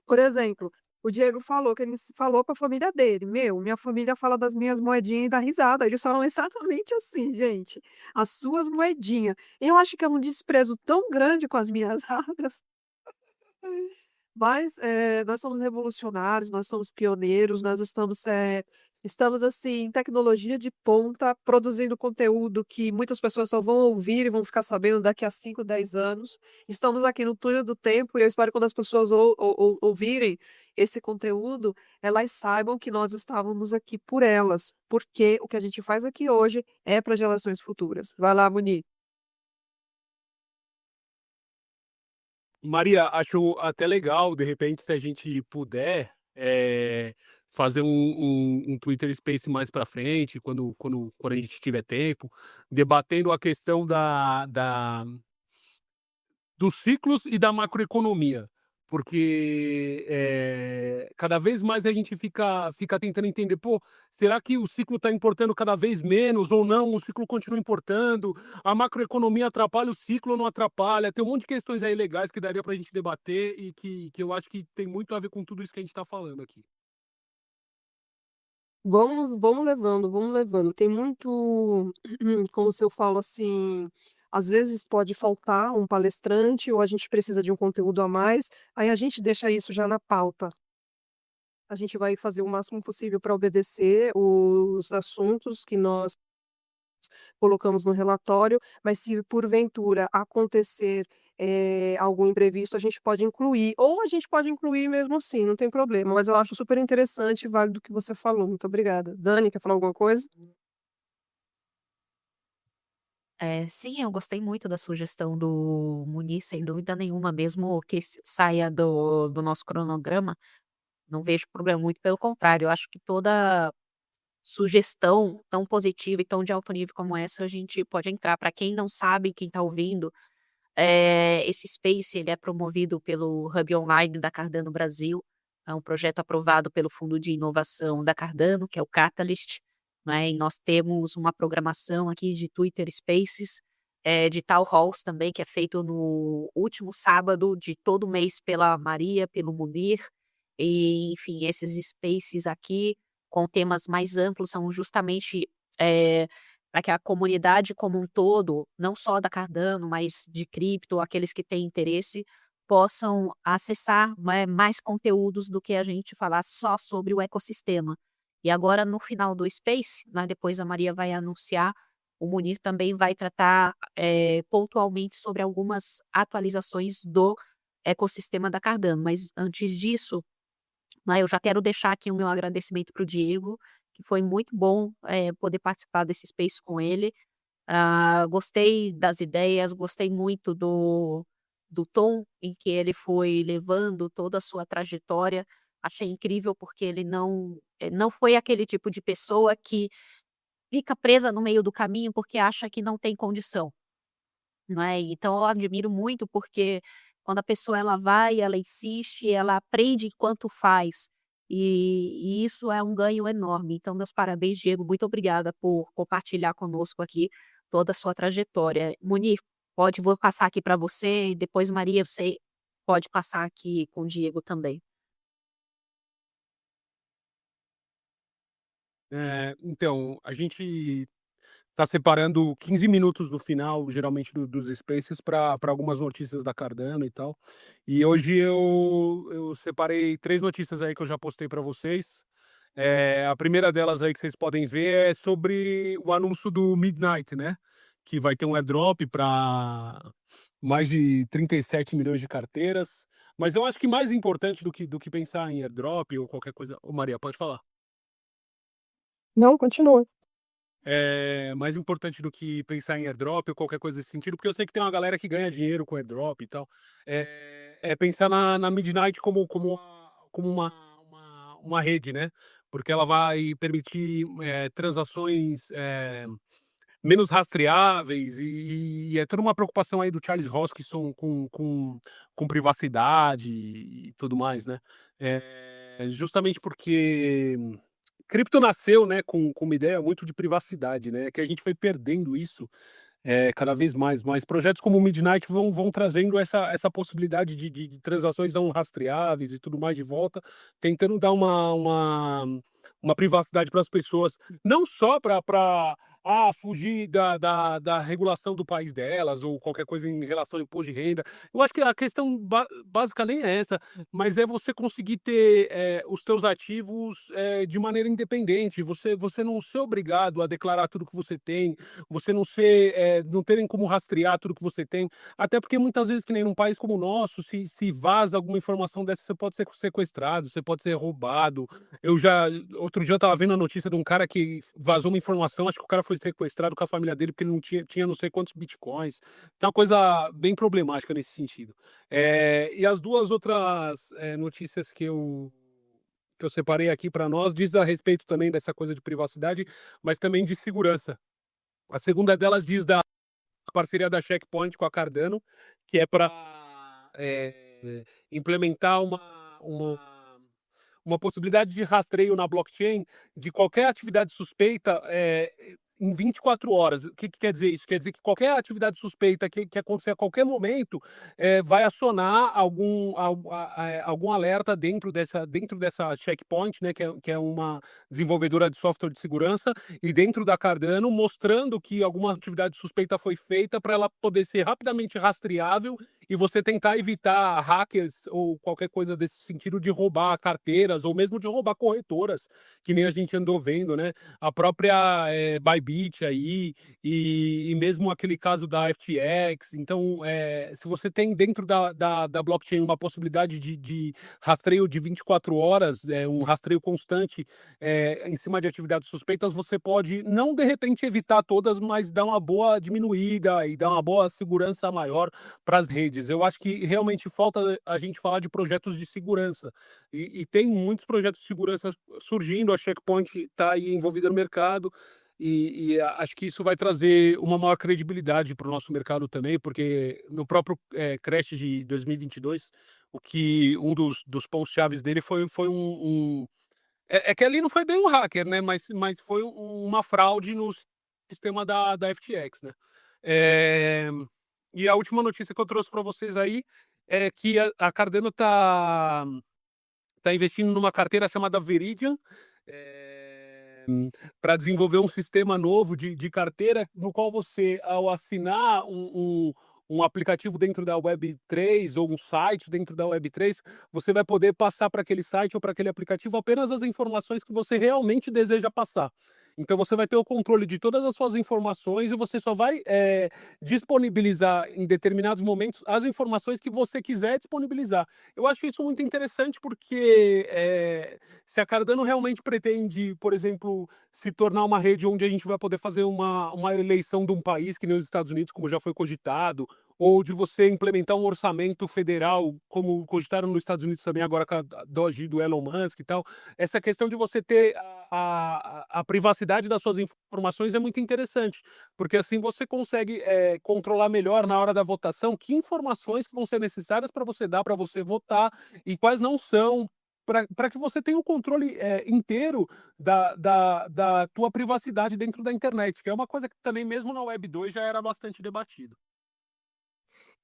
Por exemplo, o Diego falou que ele falou para a família dele: Meu, minha família fala das minhas moedinhas e dá risada. Eles falam exatamente assim, gente. As suas moedinhas. Eu acho que é um desprezo tão grande com as minhas raras. Mas nós somos revolucionários, nós somos pioneiros, nós estamos assim, em tecnologia de ponta, produzindo conteúdo que muitas pessoas só vão ouvir e vão ficar sabendo daqui a 5, 10 anos. Estamos aqui no túnel do tempo e eu espero que quando as pessoas ouvirem esse conteúdo, elas saibam que nós estávamos aqui por elas, porque o que a gente faz aqui hoje é para gerações futuras. Vai lá, Muni.
Maria, acho até legal, de repente, se a gente puder, fazer um Twitter Space mais para frente, quando a gente tiver tempo, debatendo a questão dos ciclos e da macroeconomia. Porque cada vez mais a gente fica tentando entender, pô, será que o ciclo está importando cada vez menos ou não? O ciclo continua importando? A macroeconomia atrapalha o ciclo ou não atrapalha? Tem um monte de questões aí legais que daria para a gente debater e que eu acho que tem muito a ver com tudo isso que a gente está falando aqui.
Vamos levando, vamos levando. Tem muito, como se eu falo assim, às vezes pode faltar um palestrante ou a gente precisa de um conteúdo a mais, aí a gente deixa isso já na pauta. A gente vai fazer o máximo possível para obedecer os assuntos que nós colocamos no relatório, mas se porventura acontecer algum imprevisto, a gente pode incluir, ou a gente pode incluir mesmo assim, não tem problema, mas eu acho super interessante e válido o que você falou. Muito obrigada. Dani, quer falar alguma coisa?
Sim, eu gostei muito da sugestão do Muniz, sem dúvida nenhuma, mesmo que saia do nosso cronograma, não vejo problema, muito pelo contrário, eu acho que toda sugestão tão positiva e tão de alto nível como essa, a gente pode entrar. Para quem não sabe, quem está ouvindo, esse Space ele é promovido pelo Hub Online da Cardano Brasil, é um projeto aprovado pelo Fundo de Inovação da Cardano, que é o Catalyst, né, e nós temos uma programação aqui de Twitter Spaces, de Town Halls também, que é feito no último sábado de todo mês pela Maria, pelo Munir, e enfim, esses Spaces aqui, com temas mais amplos, são justamente, para que a comunidade como um todo, não só da Cardano, mas de cripto, aqueles que têm interesse, possam acessar, né, mais conteúdos do que a gente falar só sobre o ecossistema. E agora no final do Space, né, depois a Maria vai anunciar, o Munir também vai tratar, pontualmente sobre algumas atualizações do ecossistema da Cardano. Mas antes disso, né, eu já quero deixar aqui o meu agradecimento para o Diego, que foi muito bom, poder participar desse Space com ele. Gostei das ideias, gostei muito do tom em que ele foi levando toda a sua trajetória. Achei incrível porque ele não foi aquele tipo de pessoa que fica presa no meio do caminho porque acha que não tem condição, não é? Então eu admiro muito porque quando a pessoa ela vai, ela insiste, ela aprende enquanto faz, e isso é um ganho enorme. Então meus parabéns, Diego, muito obrigada por compartilhar conosco aqui toda a sua trajetória. Munir, vou passar aqui para você e depois Maria, você pode passar aqui com o Diego também.
Então, a gente tá separando 15 minutos do final, geralmente dos Spaces, para algumas notícias da Cardano e tal. E hoje eu separei 3 notícias aí que eu já postei para vocês. A primeira delas aí que vocês podem ver é sobre o anúncio do Midnight, né? Que vai ter um airdrop para mais de 37 milhões de carteiras. Mas eu acho que mais importante do que pensar em airdrop ou qualquer coisa. Ô Maria, pode falar.
Não, continua.
Mais importante do que pensar em airdrop ou qualquer coisa desse sentido, porque eu sei que tem uma galera que ganha dinheiro com airdrop e tal, pensar na Midnight como uma rede, né? porque ela vai permitir transações menos rastreáveis e é toda uma preocupação aí do Charles Hoskinson com privacidade e tudo mais, né? Justamente porque cripto nasceu, né, com uma ideia muito de privacidade, né? Que a gente foi perdendo isso cada vez mais. Mas projetos como o Midnight vão trazendo essa possibilidade de transações não rastreáveis e tudo mais de volta, tentando dar uma privacidade para as pessoas, não só para fugir da regulação do país delas ou qualquer coisa em relação ao imposto de renda. Eu acho que a questão básica nem é essa, mas é você conseguir ter os seus ativos de maneira independente, você não ser obrigado a declarar tudo que você tem, você não terem como rastrear tudo que você tem, até porque muitas vezes, que nem num país como o nosso, se vaza alguma informação dessa, você pode ser sequestrado, você pode ser roubado. Outro dia eu estava vendo a notícia de um cara que vazou uma informação, acho que o cara foi sequestrado com a família dele porque ele não tinha não sei quantos bitcoins. Então é uma coisa bem problemática nesse sentido. E as duas outras notícias que eu separei aqui para nós diz a respeito também dessa coisa de privacidade, mas também de segurança. A segunda delas diz da parceria da Checkpoint com a Cardano, que é para implementar uma possibilidade de rastreio na blockchain de qualquer atividade suspeita em 24 horas. O que quer dizer isso? Quer dizer que qualquer atividade suspeita que acontecer a qualquer momento vai acionar algum alerta dentro dessa checkpoint, né, que é uma desenvolvedora de software de segurança, e dentro da Cardano, mostrando que alguma atividade suspeita foi feita para ela poder ser rapidamente rastreável e você tentar evitar hackers ou qualquer coisa desse sentido de roubar carteiras ou mesmo de roubar corretoras, que nem a gente andou vendo, né? A própria Bybit aí e mesmo aquele caso da FTX. Então, se você tem dentro da blockchain uma possibilidade de rastreio de 24 horas, um rastreio constante em cima de atividades suspeitas, você pode não de repente evitar todas, mas dar uma boa diminuída e dar uma boa segurança maior para as redes. Eu acho que realmente falta a gente falar de projetos de segurança. E tem muitos projetos de segurança surgindo, a Checkpoint está aí envolvida no mercado, acho que isso vai trazer uma maior credibilidade para o nosso mercado também, porque no próprio crash de 2022, um dos pontos chaves dele foi que ali não foi bem um hacker, né? Mas foi uma fraude no sistema da FTX, né? É, e a última notícia que eu trouxe para vocês aí é que a Cardano tá investindo numa carteira chamada Veridian, para desenvolver um sistema novo de carteira, no qual você, ao assinar um aplicativo dentro da Web3 ou um site dentro da Web3, você vai poder passar para aquele site ou para aquele aplicativo apenas as informações que você realmente deseja passar. Então você vai ter o controle de todas as suas informações e você só vai disponibilizar em determinados momentos as informações que você quiser disponibilizar. Eu acho isso muito interessante porque se a Cardano realmente pretende, por exemplo, se tornar uma rede onde a gente vai poder fazer uma eleição de um país, que nem os Estados Unidos, como já foi cogitado, ou de você implementar um orçamento federal, como cogitaram nos Estados Unidos também agora com a Doge do Elon Musk e tal, essa questão de você ter a privacidade das suas informações é muito interessante, porque assim você consegue controlar melhor na hora da votação que informações que vão ser necessárias para você dar para você votar e quais não são, para que você tenha o controle inteiro da tua privacidade dentro da internet, que é uma coisa que também mesmo na Web 2 já era bastante debatido.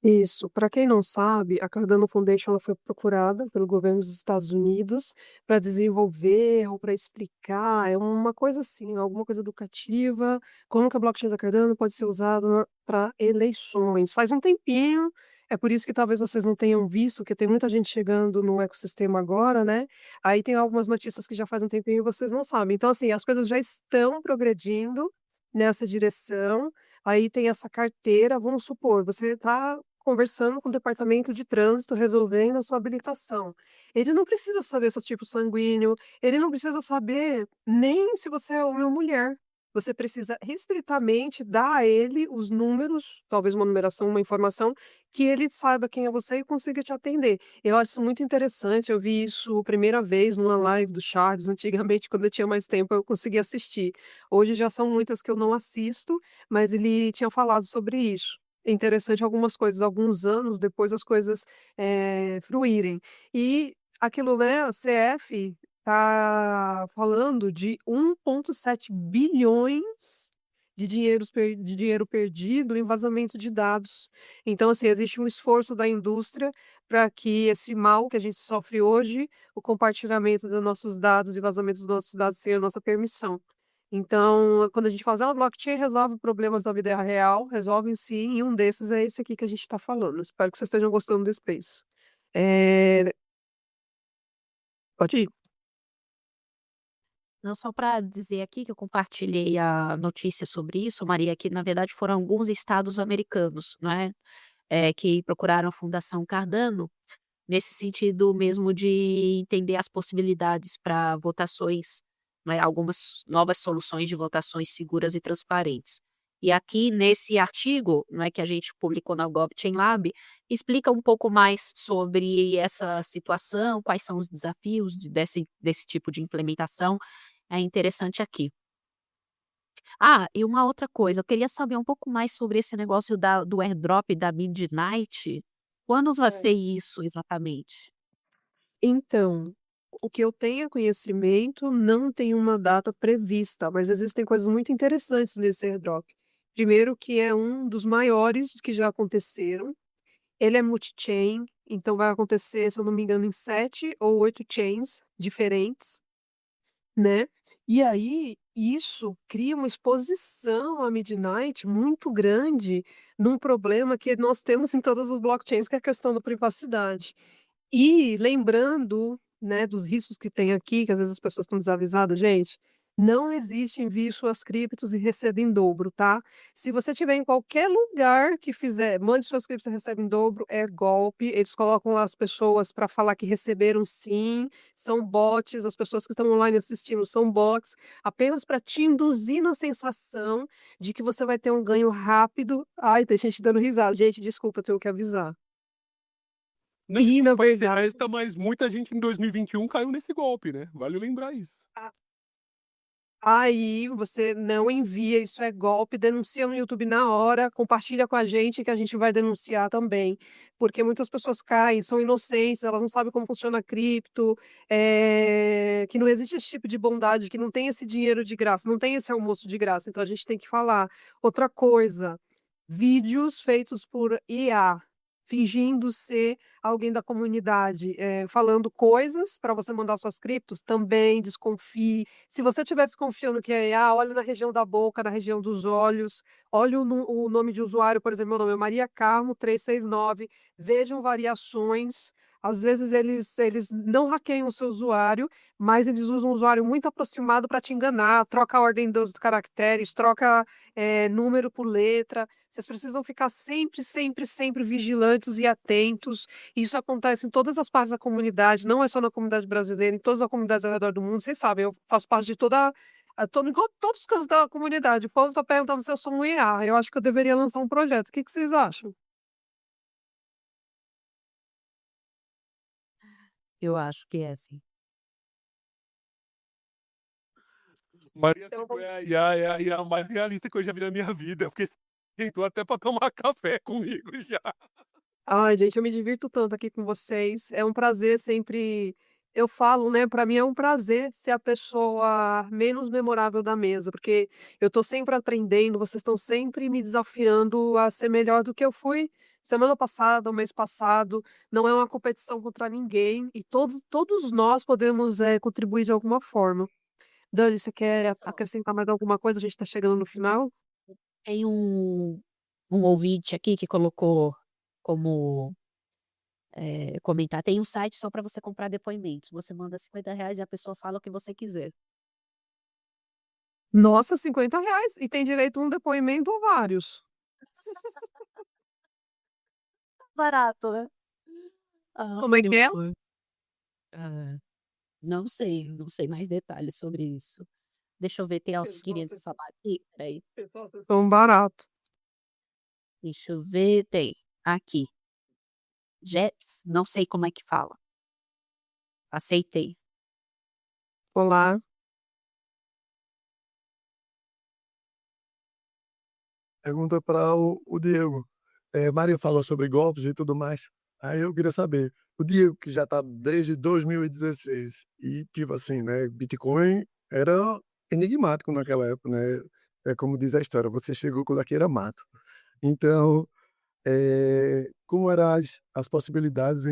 Isso. Para quem não sabe, a Cardano Foundation ela foi procurada pelo governo dos Estados Unidos para desenvolver ou para explicar, é uma coisa assim, alguma coisa educativa, como que a blockchain da Cardano pode ser usada para eleições. Faz um tempinho, é por isso que talvez vocês não tenham visto, porque tem muita gente chegando no ecossistema agora, né? Aí tem algumas notícias que já faz um tempinho e vocês não sabem. Então, assim, as coisas já estão progredindo nessa direção. Aí tem essa carteira, vamos supor, você está conversando com o departamento de trânsito, resolvendo a sua habilitação. Ele não precisa saber seu tipo sanguíneo, ele não precisa saber nem se você é homem ou mulher. você precisa restritamente dar a ele os números, talvez uma numeração, uma informação, que ele saiba quem é você e consiga te atender. Eu acho isso muito interessante, eu vi isso primeira vez numa live do Charles, antigamente, quando eu tinha mais tempo, eu conseguia assistir. Hoje já são muitas que eu não assisto, mas ele tinha falado sobre isso. É interessante algumas coisas, alguns anos depois as coisas fruírem. E aquilo, né, a CF está falando de 1,7 bilhões de dinheiro perdido em vazamento de dados. Então, assim, existe um esforço da indústria para que esse mal que a gente sofre hoje, o compartilhamento dos nossos dados e vazamento dos nossos dados sem a nossa permissão. Então, quando a gente faz, blockchain resolve problemas da vida real, resolve sim, e um desses é esse aqui que a gente está falando. Espero que vocês estejam gostando do Space. Pode ir.
Não, só para dizer aqui que eu compartilhei a notícia sobre isso, Maria, que na verdade foram alguns estados americanos, né, que procuraram a Fundação Cardano, nesse sentido mesmo de entender as possibilidades para votações, né, algumas novas soluções de votações seguras e transparentes. E aqui nesse artigo, né, que a gente publicou na GovChain Lab, explica um pouco mais sobre essa situação, quais são os desafios desse tipo de implementação. É interessante aqui. Ah, e uma outra coisa, eu queria saber um pouco mais sobre esse negócio do airdrop da Midnight. Quando vai ser
Certo.
isso exatamente?
Então, o que eu tenho conhecimento não tem uma data prevista, mas existem coisas muito interessantes nesse airdrop. Primeiro, que é um dos maiores que já aconteceram. Ele é multi-chain, então vai acontecer, se eu não me engano, em 7 ou 8 chains diferentes, né? E aí, isso cria uma exposição à Midnight muito grande num problema que nós temos em todas as blockchains, que é a questão da privacidade. E lembrando, né, dos riscos que tem aqui, que às vezes as pessoas estão desavisadas, gente, não existe envie suas criptos e receba em dobro, tá? Se você tiver em qualquer lugar que fizer, mande suas criptos e receba em dobro, é golpe. Eles colocam lá as pessoas para falar que receberam sim, são bots, as pessoas que estão online assistindo são bots, apenas para te induzir na sensação de que você vai ter um ganho rápido. Ai, tem gente dando risada. Gente, desculpa, eu tenho que avisar.
Não,
E, na
foi
verdade,
festa, mas muita gente em 2021 caiu nesse golpe, né? Vale lembrar isso.
aí você não envia, isso é golpe, denuncia no YouTube na hora, compartilha com a gente que a gente vai denunciar também, porque muitas pessoas caem, são inocentes, elas não sabem como funciona a cripto, que não existe esse tipo de bondade, que não tem esse dinheiro de graça, não tem esse almoço de graça, então a gente tem que falar. Outra coisa, vídeos feitos por IA, fingindo ser alguém da comunidade, falando coisas para você mandar suas criptos, também desconfie. Se você estiver desconfiando que é IA, olhe na região da boca, na região dos olhos, olhe o nome de usuário, por exemplo, meu nome é Maria Carmo 369, vejam variações. Às vezes eles não hackeiam o seu usuário, mas eles usam um usuário muito aproximado para te enganar, troca a ordem dos caracteres, troca número por letra. Vocês precisam ficar sempre, sempre, sempre vigilantes e atentos. Isso acontece em todas as partes da comunidade, não é só na comunidade brasileira, em todas as comunidades ao redor do mundo. Vocês sabem, eu faço parte de todos os cantos da comunidade. O povo está perguntando se eu sou um IA. Eu acho que eu deveria lançar um projeto. O que vocês acham?
Eu acho que é sim.
Maria
Então,
Tipo é a mais realista que eu já vi na minha vida, porque tentou até pra tomar café comigo já.
ai, gente, eu me divirto tanto aqui com vocês. É um prazer sempre. Eu falo, né? Para mim é um prazer ser a pessoa menos memorável da mesa, porque eu tô sempre aprendendo, vocês estão sempre me desafiando a ser melhor do que eu fui semana passada, o mês passado. Não é uma competição contra ninguém e todos nós podemos contribuir de alguma forma. Dani, você quer acrescentar mais alguma coisa? A gente está chegando no final.
Tem um ouvinte aqui que colocou como, comentar, tem um site só para você comprar depoimentos, você manda R$ 50 e a pessoa fala o que você quiser.
Nossa, R$ 50 e tem direito a um depoimento ou vários.
Barato, né?
Como é que é?
Ah, não sei mais detalhes sobre isso. Deixa eu ver, tem
Pessoal,
auxílio
vocês
pra falar aqui? Peraí.
pessoal, vocês são barato.
Deixa eu ver, tem. Aqui. Jets, não sei como é que fala. Aceitei.
Olá.
Pergunta para o Diego. Maria falou sobre golpes e tudo mais. Aí eu queria saber, o Diego que já está desde 2016 e tipo assim, né, Bitcoin era enigmático naquela época, né? É como diz a história, você chegou quando aqui era mato. Então, como eram as possibilidades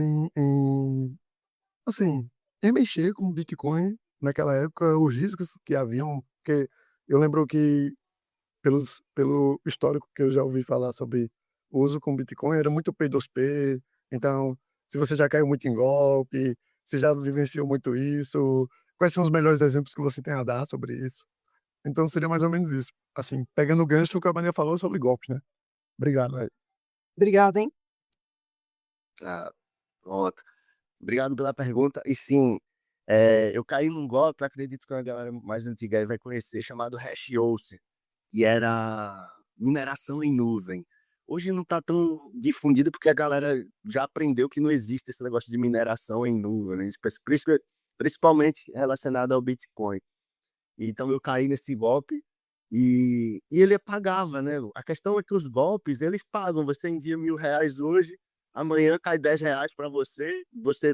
assim, em mexer com o Bitcoin naquela época, os riscos que haviam, porque eu lembro que pelo histórico que eu já ouvi falar sobre o uso com Bitcoin, era muito P2P, então, se você já caiu muito em golpe, você já vivenciou muito isso, quais são os melhores exemplos que você tem a dar sobre isso? Então seria mais ou menos isso, assim, pegando o gancho que a Maria falou sobre golpes, né. Obrigado, velho.
Obrigada, hein.
Ah, pronto. Obrigado pela pergunta. E sim, eu caí num golpe, acredito que a galera mais antiga aí vai conhecer, chamado Hashioce, que era mineração em nuvem. Hoje não está tão difundido porque a galera já aprendeu que não existe esse negócio de mineração em nuvem, né? Principalmente relacionado ao Bitcoin. Então eu caí nesse golpe e ele pagava, né? A questão é que os golpes, eles pagam. Você envia R$ 1.000 hoje, amanhã cai R$ 10 para você, você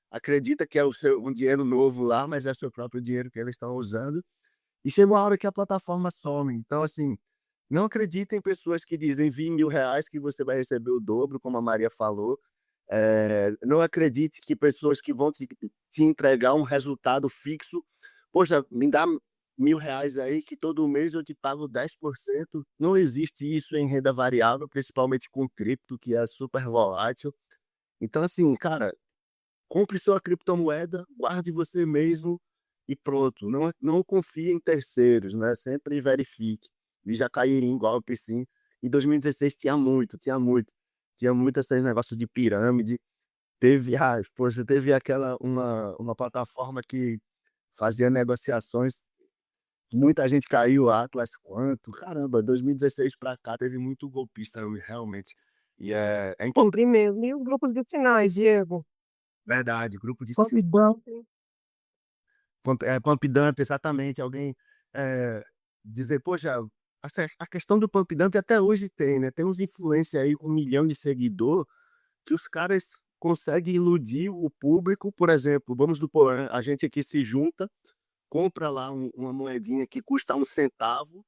acredita que é um dinheiro novo lá, mas é o seu próprio dinheiro que eles estão usando. E chega uma hora que a plataforma some. Então, assim, não acredita em pessoas que dizem envie R$ 1.000 que você vai receber o dobro, como a Maria falou. Não acredite que pessoas que vão te entregar um resultado fixo. Poxa, me dá R$ 1.000 aí que todo mês eu te pago 10%. Não existe isso em renda variável, principalmente com cripto, que é super volátil. Então, assim, cara, compre sua criptomoeda, guarde você mesmo e pronto. Não confie em terceiros, né? Sempre verifique. E já caíram em golpe, sim. Em 2016 tinha muito, tinha muito. Tinha muito esses negócios de pirâmide. Poxa, teve uma plataforma que fazia negociações, muita gente caiu, Atlas Quanto. Caramba, 2016 para cá teve muito golpista, realmente. E é importante,
Compre mesmo. E os grupos de sinais, Diego?
verdade, grupo de
Solidão.
Pump dump, exatamente. Alguém dizer, poxa, a questão do pump dump até hoje tem, né? Tem uns influencers aí com 1 milhão de seguidor que os caras conseguem iludir o público. Por exemplo, vamos supor, né, a gente aqui se junta, compra lá uma moedinha que custa 1 centavo,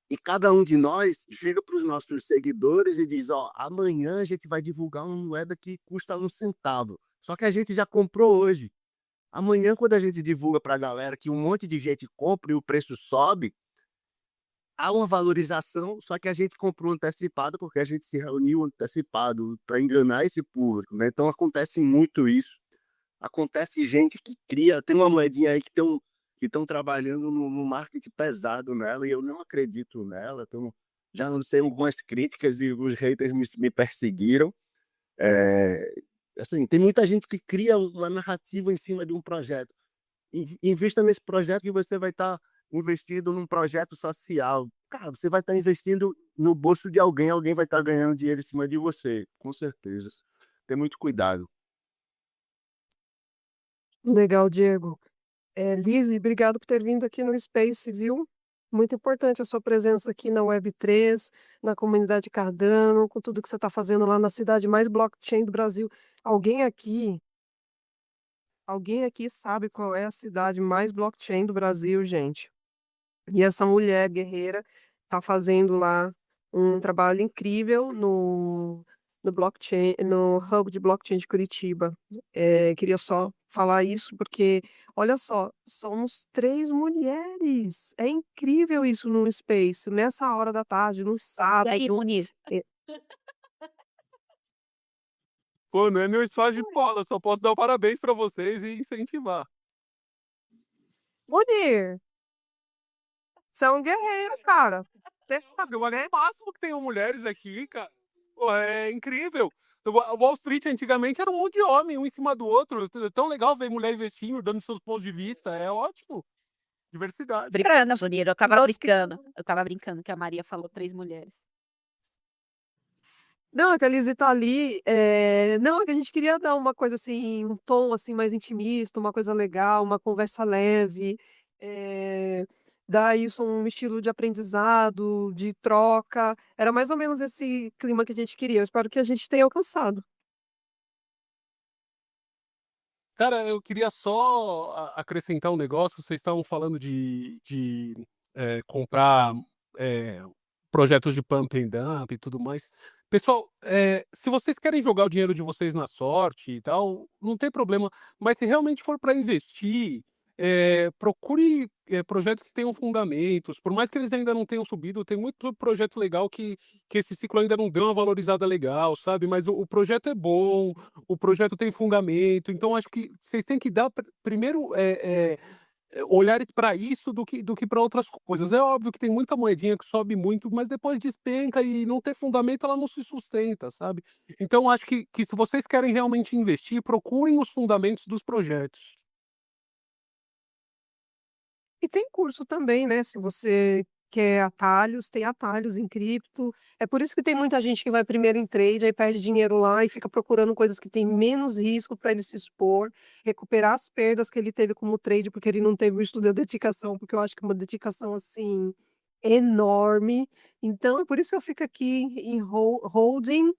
e cada um de nós chega para os nossos seguidores e diz: ó, amanhã a gente vai divulgar uma moeda que custa 1 centavo. Só que a gente já comprou hoje. Amanhã, quando a gente divulga para a galera que um monte de gente compra e o preço sobe, há uma valorização, só que a gente comprou antecipado, porque a gente se reuniu antecipado para enganar esse público, né? Então acontece muito isso. Acontece gente que cria, tem uma moedinha aí que estão trabalhando no marketing pesado nela, e eu não acredito nela. Então, já lancei algumas críticas e os haters me perseguiram. É, assim, tem muita gente que cria uma narrativa em cima de um projeto. Invista nesse projeto que você vai estar investindo num projeto social. Cara, você vai estar investindo no bolso de alguém, alguém vai estar ganhando dinheiro em cima de você, com certeza. Tem muito cuidado.
Legal, Diego. Lizzy, obrigado por ter vindo aqui no Space, viu? Muito importante a sua presença aqui na Web3, na comunidade Cardano, com tudo que você está fazendo lá na cidade mais blockchain do Brasil. Alguém aqui, alguém aqui sabe qual é a cidade mais blockchain do Brasil, gente? E essa mulher guerreira está fazendo lá um trabalho incrível no blockchain, no Hub de Blockchain de Curitiba. Queria só falar isso porque, olha só, somos 3 mulheres. É incrível isso no Space, nessa hora da tarde, no
E
sábado.
aí, Uni?
Pô, não é meu estágio de bola, só posso dar o parabéns pra vocês e incentivar.
Munir, você é um guerreiro, cara. Você sabe,
Eu acho o máximo que tenham mulheres aqui, cara. Pô, é incrível. Wall Street antigamente era um monte de homem, um em cima do outro. É tão legal ver mulher investindo, dando seus pontos de vista. É ótimo. Diversidade.
Brincando, Bonito, eu tava brincando que a Maria falou 3 mulheres.
Não, é que a Lizzy tá ali, não, é que a gente queria dar uma coisa assim, um tom assim mais intimista, uma coisa legal, uma conversa leve, dar isso um estilo de aprendizado, de troca. Era mais ou menos esse clima que a gente queria. Eu espero que a gente tenha alcançado.
Cara, eu queria só acrescentar um negócio. Vocês estavam falando de comprar é, projetos de pump and dump e tudo mais. Pessoal, se vocês querem jogar o dinheiro de vocês na sorte e tal, não tem problema. Mas se realmente for para investir, procure projetos que tenham fundamentos. Por mais que eles ainda não tenham subido, tem muito projeto legal que esse ciclo ainda não deu uma valorizada legal, sabe? Mas o projeto é bom, o projeto tem fundamento. Então, acho que vocês têm que dar primeiro olhares para isso do que para outras coisas. É óbvio que tem muita moedinha que sobe muito, mas depois despenca e não ter fundamento, ela não se sustenta, sabe? Então, acho que se vocês querem realmente investir, procurem os fundamentos dos projetos.
E tem curso também, né? Se você quer atalhos, tem atalhos em cripto. É por isso que tem muita gente que vai primeiro em trade, aí perde dinheiro lá e fica procurando coisas que têm menos risco para ele se expor, recuperar as perdas que ele teve como trade, porque ele não teve o estudo e a dedicação, porque eu acho que é uma dedicação assim enorme. Então, é por isso que eu fico aqui em holding,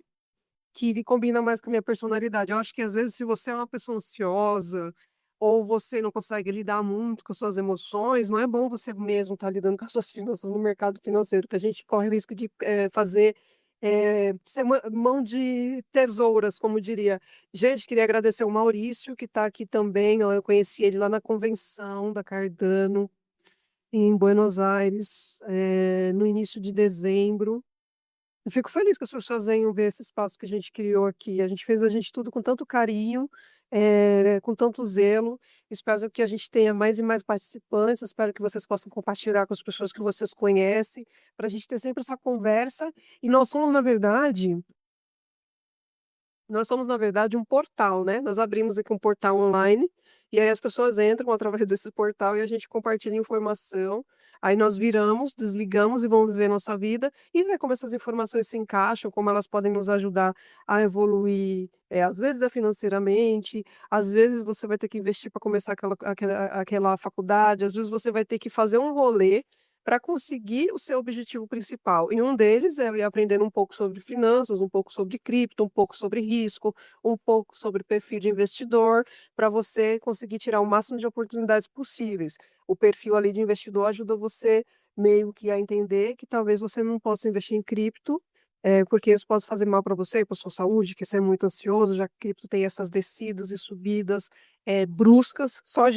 que combina mais com a minha personalidade. Eu acho que às vezes, se você é uma pessoa ansiosa, ou você não consegue lidar muito com suas emoções, não é bom você mesmo estar lidando com as suas finanças no mercado financeiro, que a gente corre o risco de fazer ser mão de tesouras, como diria. Gente, queria agradecer o Maurício, que está aqui também. Eu conheci ele lá na convenção da Cardano, em Buenos Aires, no início de dezembro. Eu fico feliz que as pessoas venham ver esse espaço que a gente criou aqui. A gente fez a gente tudo com tanto carinho, com tanto zelo. Espero que a gente tenha mais e mais participantes. Espero que vocês possam compartilhar com as pessoas que vocês conhecem, para a gente ter sempre essa conversa. E nós somos, na verdade, um portal, né? Nós abrimos aqui um portal online e aí as pessoas entram através desse portal e a gente compartilha informação. Aí nós viramos, desligamos e vamos viver nossa vida e ver como essas informações se encaixam, como elas podem nos ajudar a evoluir, às vezes é financeiramente, às vezes você vai ter que investir para começar aquela faculdade, às vezes você vai ter que fazer um rolê para conseguir o seu objetivo principal. E um deles é ir aprendendo um pouco sobre finanças, um pouco sobre cripto, um pouco sobre risco, um pouco sobre perfil de investidor, para você conseguir tirar o máximo de oportunidades possíveis. O perfil ali de investidor ajuda você meio que a entender que talvez você não possa investir em cripto, porque isso pode fazer mal para você, para sua saúde, que você é muito ansioso, já que cripto tem essas descidas e subidas bruscas. É, só a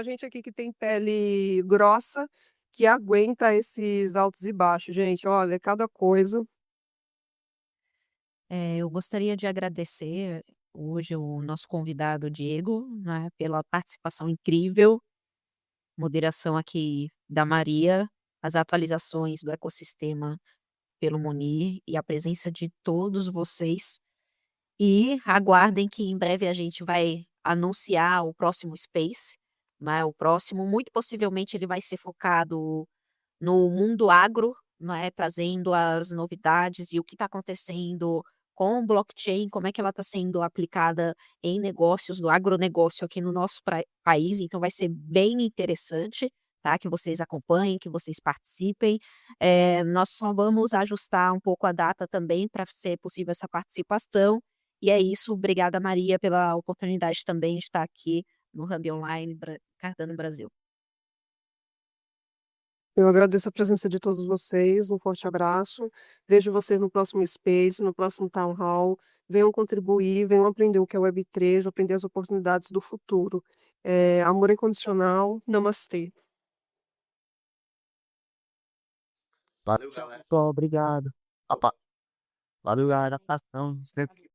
gente aqui que tem pele grossa que aguenta esses altos e baixos, gente. Olha, é cada coisa.
Eu gostaria de agradecer hoje o nosso convidado Diego, né, pela participação incrível, moderação aqui da Maria, as atualizações do ecossistema pelo Monir e a presença de todos vocês. E aguardem que em breve a gente vai anunciar o próximo Space, né, o próximo, muito possivelmente ele vai ser focado no mundo agro, né, trazendo as novidades e o que está acontecendo com o blockchain, como é que ela está sendo aplicada em negócios, do agronegócio aqui no nosso país. Então vai ser bem interessante, tá? Que vocês acompanhem, que vocês participem. Nós só vamos ajustar um pouco a data também para ser possível essa participação. E é isso. Obrigada, Maria, pela oportunidade também de estar aqui no Hub Online Cardano Brasil.
Eu agradeço a presença de todos vocês, um forte abraço. Vejo vocês no próximo Space, no próximo Town Hall. Venham contribuir, venham aprender o que é Web3, aprender as oportunidades do futuro. Amor incondicional, namastê.
Valeu, galera.
Muito obrigado.
Opa, valeu, galera. Ação. Sempre